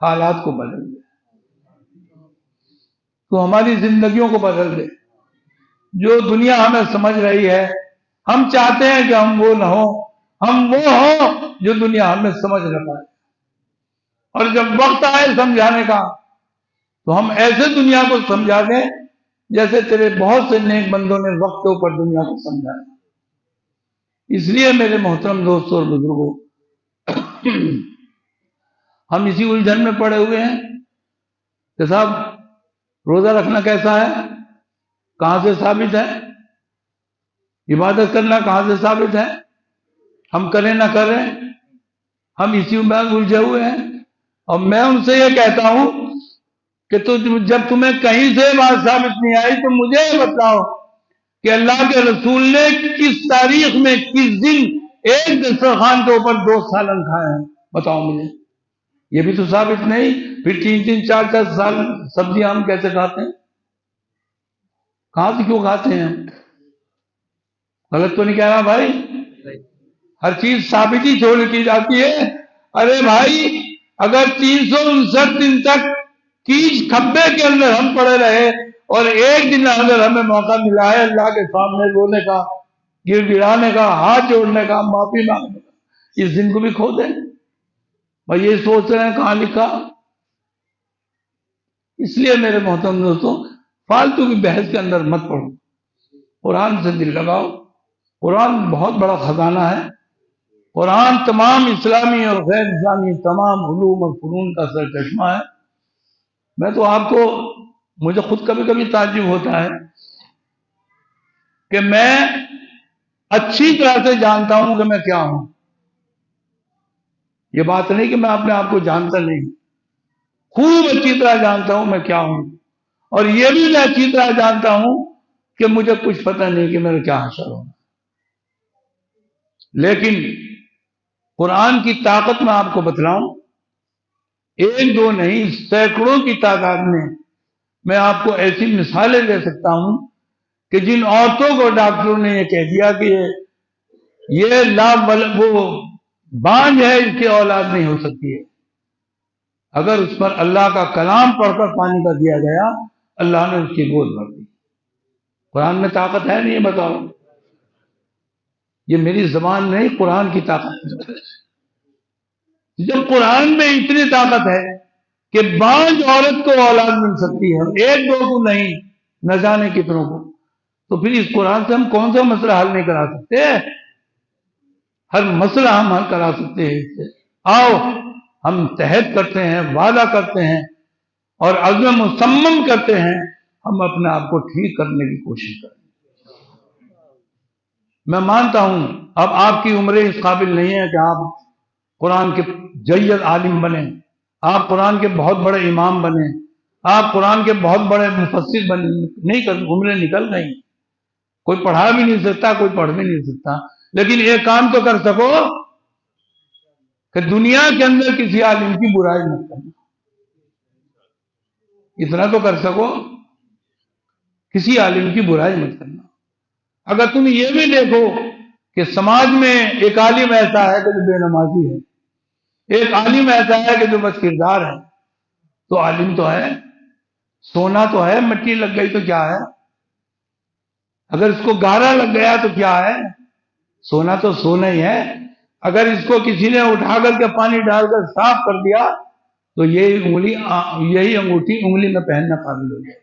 حالات کو بدل دے، تو ہماری زندگیوں کو بدل دے. جو دنیا ہمیں سمجھ رہی ہے، ہم چاہتے ہیں کہ ہم وہ نہ ہوں، ہم وہ ہوں جو دنیا ہمیں سمجھ نہ پائے، اور جب وقت آئے سمجھانے کا تو ہم ایسے دنیا کو سمجھا دیں جیسے تیرے بہت سے نیک بندوں نے وقت کے اوپر دنیا کو سمجھایا۔ اس لیے میرے محترم دوستوں اور بزرگوں، ہم اسی الجھن میں پڑے ہوئے ہیں کہ صاحب روزہ رکھنا کیسا ہے، کہاں سے ثابت ہے، عبادت کرنا کہاں سے ثابت ہے، ہم کریں نہ کریں، ہم اسی میں الجھے ہوئے ہیں۔ اور میں ان سے یہ کہتا ہوں کہ جب تمہیں کہیں سے بات ثابت نہیں آئی تو مجھے یہ بتاؤ کہ اللہ کے رسول نے کس تاریخ میں کس دن ایک دسترخوان کے اوپر 2 سالن کھائے ہیں، بتاؤ مجھے۔ یہ بھی تو ثابت نہیں، پھر 3 4 سال سبزیاں ہم کیسے کھاتے ہیں، کہاں سے کیوں کھاتے ہیں ہم؟ غلط تو نہیں کہہ رہا بھائی؟ ہر چیز ثابت ہی چھوڑ کی جاتی ہے۔ ارے بھائی، اگر 359 دن تک کیچ کھبے کے اندر ہم پڑے رہے اور ایک دن اگر ہمیں موقع ملا ہے اللہ کے سامنے رونے کا، گر گرانے کا، ہاتھ جوڑنے کا، معافی مانگنے کا، اس دن کو بھی کھو دیں؟ بھائی یہ سوچ رہے ہیں کہاں لکھا؟ اس لیے میرے محترم دوستوں، فالتو کی بحث کے اندر مت پڑو، قرآن سے دل لگاؤ۔ قرآن بہت بڑا خزانہ ہے۔ قرآن تمام اسلامی اور غیر اسلامی تمام علوم اور فنون کا سرچشمہ ہے۔ میں تو آپ کو، مجھے خود کبھی کبھی تعجب ہوتا ہے کہ میں اچھی طرح سے جانتا ہوں کہ میں کیا ہوں۔ یہ بات نہیں کہ میں اپنے آپ کو جانتا نہیں، خوب اچھی طرح جانتا ہوں میں کیا ہوں، اور یہ بھی میں اچھی طرح جانتا ہوں کہ مجھے کچھ پتہ نہیں کہ میرا کیا حشر ہوگا۔ لیکن قرآن کی طاقت میں آپ کو بتلاؤں، 1 2 نہیں، سینکڑوں کی تعداد میں آپ کو ایسی مثالیں دے سکتا ہوں کہ جن عورتوں کو ڈاکٹروں نے یہ کہہ دیا کہ یہ وہ بانجھ ہے، اس کی اولاد نہیں ہو سکتی ہے، اگر اس پر اللہ کا کلام پڑھ کر پانی کا دیا گیا، اللہ نے اس کی گود بھر دی۔ قرآن میں طاقت ہے نہیں؟ بتاؤ۔ یہ میری زبان نہیں، قرآن کی طاقت ہے۔ جب قرآن میں اتنی طاقت ہے کہ بانجھ عورت کو اولاد مل سکتی ہے، 1 2 کو نہیں، نہ جانے کتنوں کو، تو پھر اس قرآن سے ہم کون سا مسئلہ حل نہیں کرا سکتے؟ ہر مسئلہ ہم حل کرا سکتے ہیں اس سے۔ آؤ ہم تحد کرتے ہیں، وعدہ کرتے ہیں اور عزم مصمم کرتے ہیں، ہم اپنے آپ کو ٹھیک کرنے کی کوشش کریں۔ میں مانتا ہوں اب آپ کی عمریں اس قابل نہیں ہے کہ آپ قرآن کے جید عالم بنیں، آپ قرآن کے بہت بڑے امام بنیں، آپ قرآن کے بہت بڑے مفسر بنیں، نہیں کر، عمریں نکل گئی۔ کوئی پڑھا بھی نہیں سکتا، کوئی پڑھ بھی نہیں سکتا، لیکن ایک کام تو کر سکو کہ دنیا کے اندر کسی عالم کی برائی مت کرنا، اتنا تو کر سکو، کسی عالم کی برائی مت کرنا۔ اگر تم یہ بھی دیکھو کہ سماج میں ایک عالم ایسا ہے کہ جو بے نمازی ہے، ایک عالم ایسا ہے کہ جو بد کردار ہے، تو عالم تو ہے، سونا تو ہے، مٹی لگ گئی تو کیا ہے؟ اگر اس کو گارا لگ گیا تو کیا ہے؟ سونا تو سونا ہی ہے۔ اگر اس کو کسی نے اٹھا کر کے پانی ڈال کر صاف کر دیا تو یہی انگوٹھی انگلی میں پہننا قابل ہو جائے۔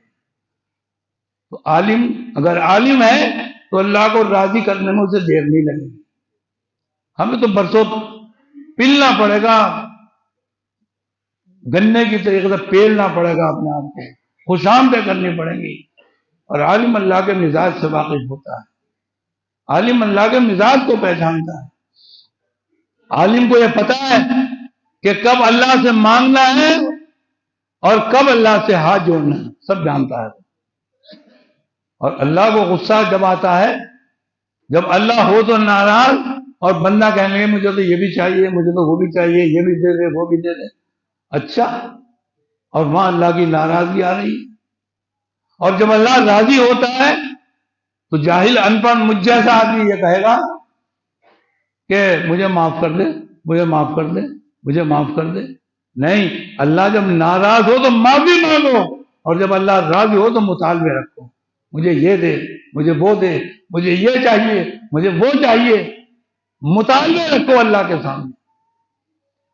تو عالم اگر عالم ہے تو اللہ کو راضی کرنے میں اسے دیر نہیں لگے گی۔ ہمیں تو برسوں پلنا پڑے گا، گنے کی طریقے سے پیلنا پڑے گا، اپنے آپ کو خوش آمدید کرنی پڑے گی۔ اور عالم اللہ کے مزاج سے واقف ہوتا ہے، عالم اللہ کے مزاج کو پہچانتا ہے، عالم کو یہ پتا ہے کہ کب اللہ سے مانگنا ہے اور کب اللہ سے ہاتھ جوڑنا ہے، سب جانتا ہے۔ اور اللہ کو غصہ جب آتا ہے، جب اللہ ہو تو ناراض اور بندہ کہنے لگے مجھے تو یہ بھی چاہیے، مجھے تو وہ بھی چاہیے، یہ بھی دے دے، وہ بھی دے دے، اچھا، اور وہاں اللہ کی ناراضگی آ رہی ہے۔ اور جب اللہ راضی ہوتا ہے تو جاہل ان پڑھ مجھ جیسا آدمی یہ کہے گا کہ مجھے معاف کر دے، مجھے معاف کر دے، مجھے معاف کر دے۔ نہیں، اللہ جب ناراض ہو تو معافی مانگو، اور جب اللہ راضی ہو تو مطالبے رکھو۔ مجھے یہ دے، مجھے وہ دے، مجھے یہ چاہیے، مجھے وہ چاہیے. مطالبے رکھو اللہ کے سامنے،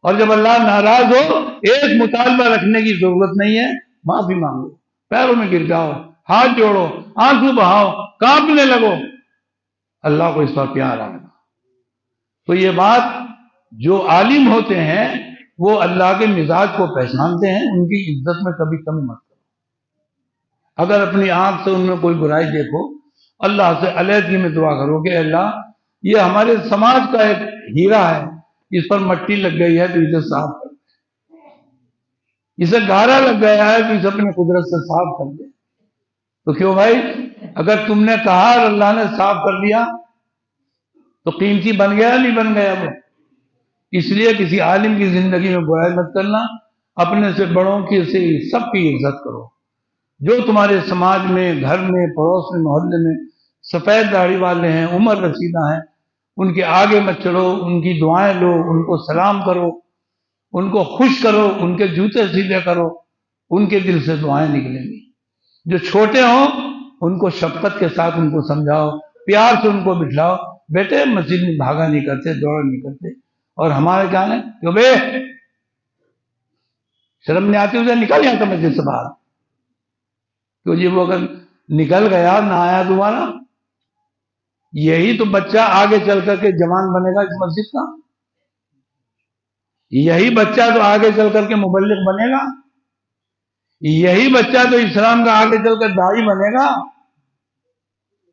اور جب اللہ ناراض ہو ایک مطالبہ رکھنے کی ضرورت نہیں ہے، معافی مانگو، پیروں میں گر جاؤ، ہاتھ جوڑو، آنسو بہاؤ، کانپنے لگو، اللہ کو اس پر پیار آئے گا. تو یہ بات جو عالم ہوتے ہیں وہ اللہ کے مزاج کو پہچانتے ہیں، ان کی عزت میں کبھی کمی مت کرو. اگر اپنی آنکھ سے ان میں کوئی برائی دیکھو، اللہ سے علیحدگی میں دعا کرو کہ اللہ یہ ہمارے سماج کا ایک ہیرا ہے، اس پر مٹی لگ گئی ہے تو اسے صاف کر دے، اسے گارا لگ گیا ہے تو اسے اپنے قدرت سے صاف کر دے. تو کیوں بھائی، اگر تم نے کہا اور اللہ نے صاف کر دیا تو قیمتی بن گیا نہیں بن گیا وہ. اس لیے کسی عالم کی زندگی میں برائی مت کرنا، اپنے سے بڑوں کی سے سب کی عزت کرو. جو تمہارے سماج میں، گھر میں، پڑوس میں، محلے میں سفید داڑھی والے ہیں، عمر رسیدہ ہیں، ان کے آگے مت چڑھو، ان کی دعائیں لو، ان کو سلام کرو، ان کو خوش کرو، ان کے جوتے سیدھے کرو، ان کے دل سے دعائیں نکلیں گی. جو چھوٹے ہوں ان کو شفقت کے ساتھ ان کو سمجھاؤ، پیار سے ان کو بٹھلاؤ، بیٹے مسجد میں بھاگا نہیں کرتے، دوڑا نہیں کرتے. اور ہمارے کیا ہے کہ بے شرم نہیں آتی، اسے نکل جاتا مسجد سے باہر. تو یہ وہ اگر نکل گیا نہ آیا دوبارہ، یہی تو بچہ آگے چل کر کے جوان بنے گا اس مسجد کا، یہی بچہ تو آگے چل کر کے مبلغ بنے گا، یہی بچہ تو اسلام کا آگے چل کر داعی بنے گا.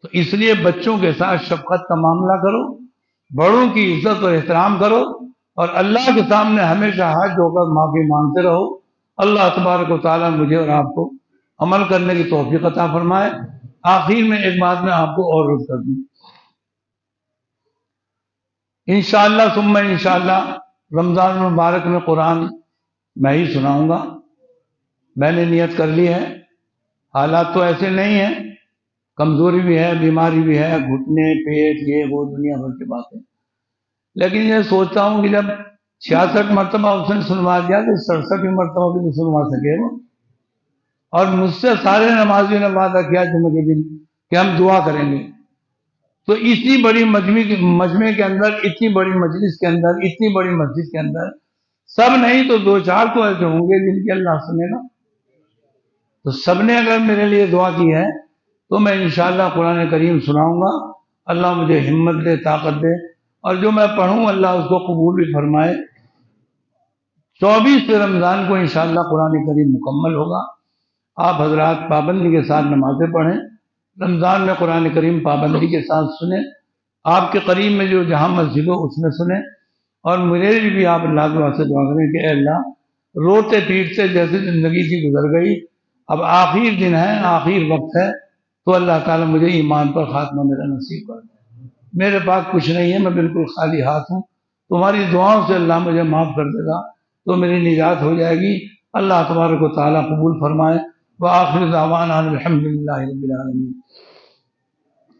تو اس لیے بچوں کے ساتھ شفقت کا معاملہ کرو، بڑوں کی عزت اور احترام کرو، اور اللہ کے سامنے ہمیشہ ہاتھ جوڑ کر معافی مانگتے رہو. اللہ تبارک و تعالیٰ مجھے اور آپ کو عمل کرنے کی توفیق عطا فرمائے. آخر میں ایک بات میں آپ کو اور عرض کر دوں، انشاءاللہ ثم انشاءاللہ رمضان المبارک میں قرآن میں ہی سناؤں گا. میں نے نیت کر لی ہے. حالات تو ایسے نہیں ہیں، کمزوری بھی ہے، بیماری بھی ہے، گھٹنے، پیٹ، یہ وہ دنیا بھر کی باتیں، لیکن یہ سوچتا ہوں کہ جب 66 مرتبہ اس نے سنوا دیا تو 67 مرتبہ بھی تو سنوا سکے وہ. اور مجھ سے سارے نمازیوں نے وعدہ کیا جمعے کے دن کہ ہم دعا کریں گے. تو اتنی بڑی مجمع کے اندر، اتنی بڑی مجلس کے اندر، اتنی بڑی مسجد کے اندر سب نہیں تو 2-4 تو ایسے ہوں گے جن کی اللہ سنے گا. تو سب نے اگر میرے لیے دعا کی ہے تو میں انشاءاللہ قرآن کریم سناؤں گا. اللہ مجھے ہمت دے، طاقت دے، اور جو میں پڑھوں اللہ اس کو قبول بھی فرمائے. 24 رمضان کو انشاءاللہ قرآن کریم مکمل ہوگا. آپ حضرات پابندی کے ساتھ نمازیں پڑھیں، رمضان میں قرآن کریم پابندی کے ساتھ سنیں. آپ کے قریب میں جو جہاں مسجد ہو اس میں سنیں. اور میرے لیے بھی آپ اللہ تعالیٰ سے دعا کریں کہ اے اللہ، روتے پیٹتے جیسے زندگی کی گزر گئی، اب آخر دن ہے، آخر وقت ہے، تو اللہ تعالیٰ مجھے ایمان پر خاتمہ میرا نصیب کر دے. میرے پاس کچھ نہیں ہے، میں بالکل خالی ہاتھ ہوں. تمہاری دعاؤں سے اللہ مجھے معاف کر دے گا تو میری نجات ہو جائے گی. اللہ تبارک و تعالیٰ قبول فرمائے. وآخر دعوانا الحمد للہ رب العالمین.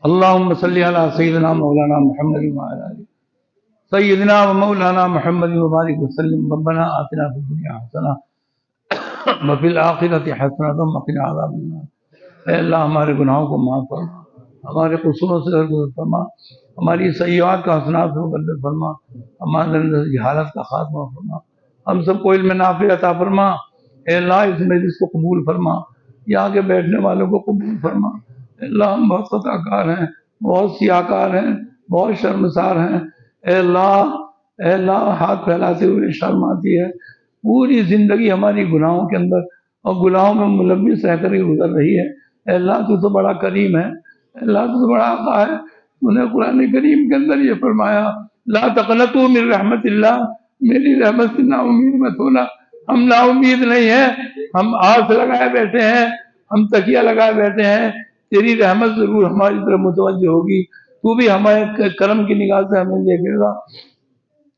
اللہم صلی علی سیدنا مولانا محمد وعلی آلہ سیدنا و مولانا محمد وبارک وسلم. ربنا آتنا فی الدنیا حسنہ وفی الآخرۃ حسنۃ وقنا عذاب النار. اے اللہ ہمارے گناہوں کو معاف فرما، ہمارے قصوروں سے درگزر فرما، ہماری سیئات کا حسنات سے مبدل فرما، ہمارے اندر جہالت کا خاتمہ فرما، ہم سب کو علم نافع عطا فرما. اے اللہ اس مجلس کو قبول فرما، یہاں کے بیٹھنے والوں کو قبول فرما. اے اللہ ہم بہت خطا کار ہیں، بہت سیاہ کار ہیں، بہت شرمسار ہیں. اے اللہ ہاتھ پھیلاتے ہوئے شرم آتی ہے. پوری زندگی ہماری گناہوں کے اندر اور گناہوں میں ملوث رہ کر ہی گزر رہی ہے. اے اللہ تو بڑا کریم ہے، اے اللہ تو بڑا عطا ہے. تو نے قرآن کریم کے اندر یہ فرمایا، لا تقنطوا من رحمت اللہ، میری رحمت سے نا امید مت ہونا. ہم نا امید نہیں ہیں، ہم آس لگائے بیٹھے ہیں، ہم تکیہ لگائے بیٹھے ہیں. تیری رحمت ضرور ہماری طرف متوجہ ہوگی، تو بھی ہمارے کرم کی نگاہ سے ہمیں دیکھے گا.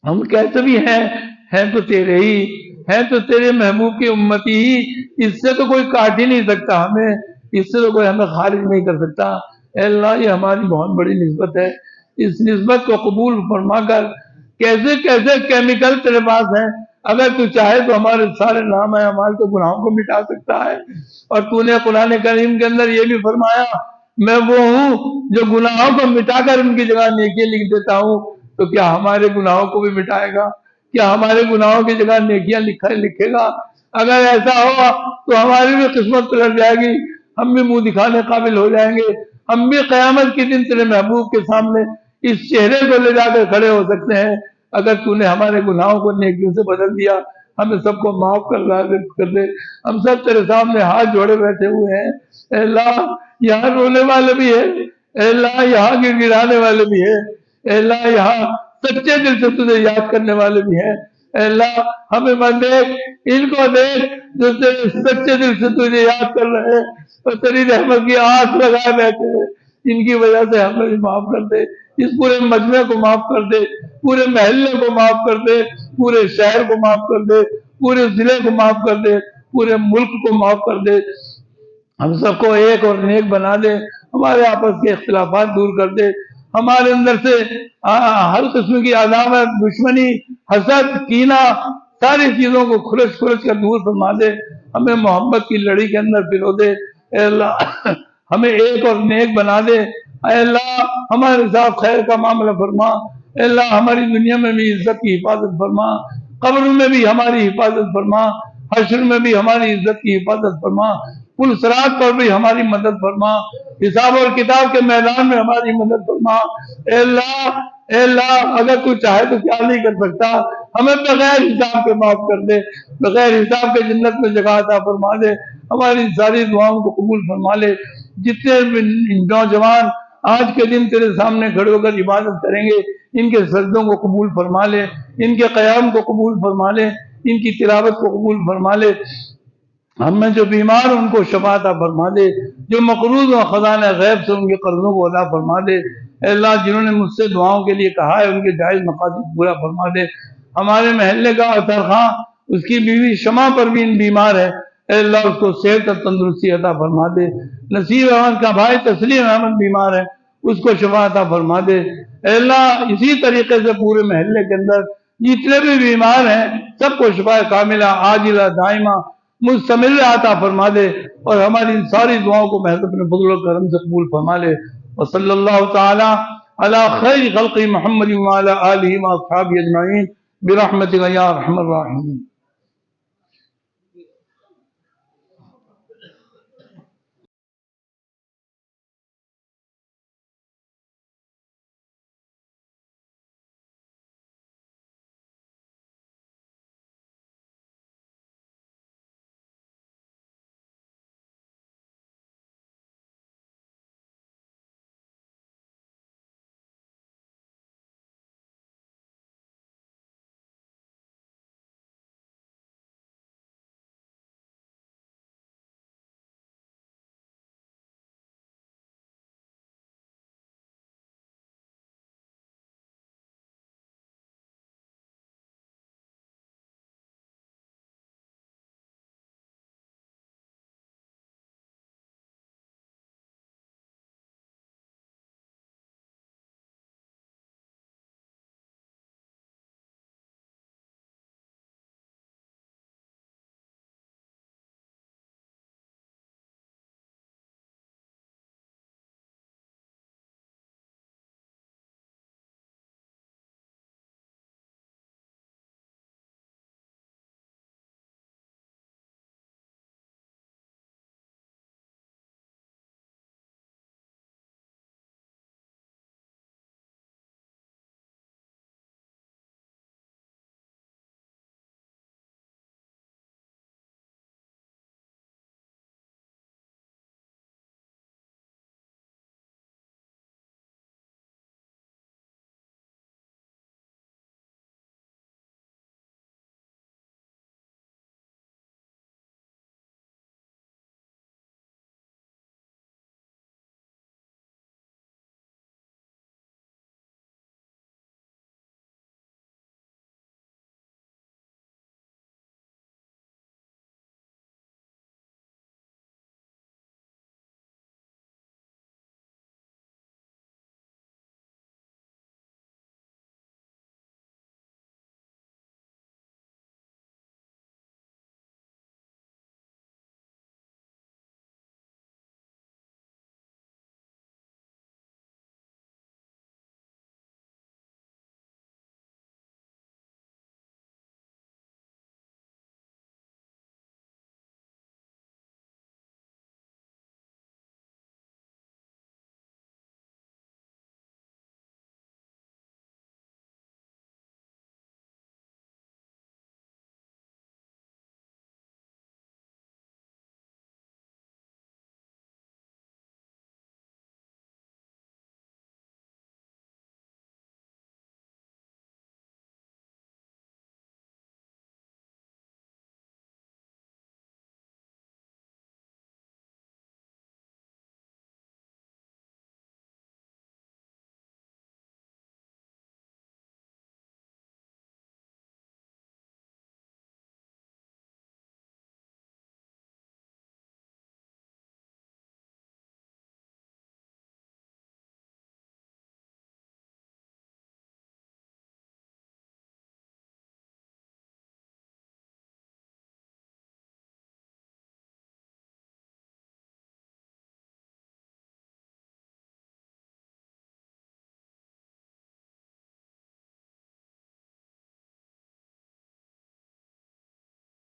ہم کیسے بھی ہیں تو تیرے ہی ہیں، تو تیرے محبوب کی امتی ہی. اس سے تو کوئی کاٹ ہی نہیں سکتا ہمیں، اس سے تو کوئی ہمیں خارج نہیں کر سکتا. اے اللہ یہ ہماری بہت بڑی نسبت ہے، اس نسبت کو قبول فرما کر کیسے کیسے کیمیکل تیرے پاس ہیں، اگر تو چاہے تو ہمارے سارے نام ہے ہمارے تو گناہوں کو مٹا سکتا ہے. اور تو نے قرآن کریم کے اندر یہ بھی فرمایا میں وہ ہوں جو گناہوں کو مٹا کر ان کی جگہ نیکیاں لکھ دیتا ہوں، تو کیا ہمارے گناہوں کو بھی مٹائے گا؟ کیا ہمارے گناہوں کی جگہ نیکیاں لکھے گا؟ اگر ایسا ہوا تو ہماری بھی قسمت پلٹ جائے گی، ہم بھی منہ دکھانے قابل ہو جائیں گے، ہم بھی قیامت کے دن تیرے محبوب کے سامنے اس چہرے کو لے جا کر کھڑے ہو سکتے ہیں۔ اگر تو نے ہمارے گناہوں کو نیکیوں سے بدل دیا، ہمیں سب کو معاف کر دے۔ ہم سب تیرے سامنے ہاتھ جوڑے بیٹھے ہوئے ہیں۔ اے اللہ، یہاں رونے والے بھی ہیں، اے اللہ یہاں گر گرانے والے بھی ہیں، اے اللہ یہاں سچے دل سے تجھے یاد کرنے والے بھی ہیں۔ اے اللہ ہمیں مت دیکھ، ان کو دیکھ جو تیرے سچے دل سے تجھے یاد کر رہے ہیں اور تیری رحمت کی آس لگائے بیٹھے ہیں، ان کی وجہ سے ہمیں بھی معاف کر دے، اس پورے مجمع کو معاف کر دے، پورے محلے کو معاف کر دے، پورے شہر کو معاف کر دے، پورے ضلع کو معاف کر دے، پورے ملک کو معاف کر دے، ہم سب کو ایک اور نیک بنا دے، ہمارے آپس کے اختلافات دور کر دے، ہمارے اندر سے ہر قسم کی عداوت، دشمنی، حسد، کینہ، ساری چیزوں کو کھرچ کر دور فرما دے، ہمیں محبت کی لڑی کے اندر پرو دے۔ اے اللہ ہمیں ایک اور نیک بنا دے۔ اے اللہ ہمارے ساتھ خیر کا معاملہ فرما۔ اے اللہ ہماری دنیا میں بھی عزت کی حفاظت فرما، قبر میں بھی ہماری حفاظت فرما، حشر میں بھی ہماری عزت کی حفاظت فرما، پل صراط پر بھی ہماری مدد فرما، حساب اور کتاب کے میدان میں ہماری مدد فرما۔ اے اللہ اگر تو چاہے تو کیا نہیں کر سکتا، ہمیں بغیر حساب کے معاف کر دے، بغیر حساب کے جنت میں جگہ عطا فرما دے، ہماری ساری دعاؤں کو قبول فرما لے۔ جتنے نوجوان آج کے دن تیرے سامنے کھڑے ہو کر عبادت کریں گے، ان کے سجدوں کو قبول فرما لے، ان کے قیام کو قبول فرما لے، ان کی تلاوت کو قبول فرما لے۔ ہم میں جو بیمار ان کو شفا عطا فرما دے، جو مقروض و خزانہ غیب سے ان کے قرضوں کو ادا فرما دے۔ اے اللہ جنہوں نے مجھ سے دعاؤں کے لیے کہا ہے، ان کے جائز مقاصد پورا فرما دے۔ ہمارے محلے کا اطہر خاں، اس کی بیوی شمع پروین بیمار ہے، اے اللہ اس کو صحت اور تندرستی عطا فرما دے۔ نصیب احمد کا بھائی تسلیم احمد بیمار ہے، اس کو شفا عطا فرما دے۔ اے اللہ اسی طریقے سے پورے محلے کے اندر جتنے بھی بیمار ہیں سب کو شفا کاملہ عاجلہ دائمہ مستمر عطا فرما دے، اور ہماری ساری دعاؤں کو محض اپنے فضل و کرم سے قبول فرما لے۔ وصلی اللہ تعالی علی خیر خلق محمد وعلی آلہ واصحابہ اجمعین برحمتک یا ارحم الراحمین۔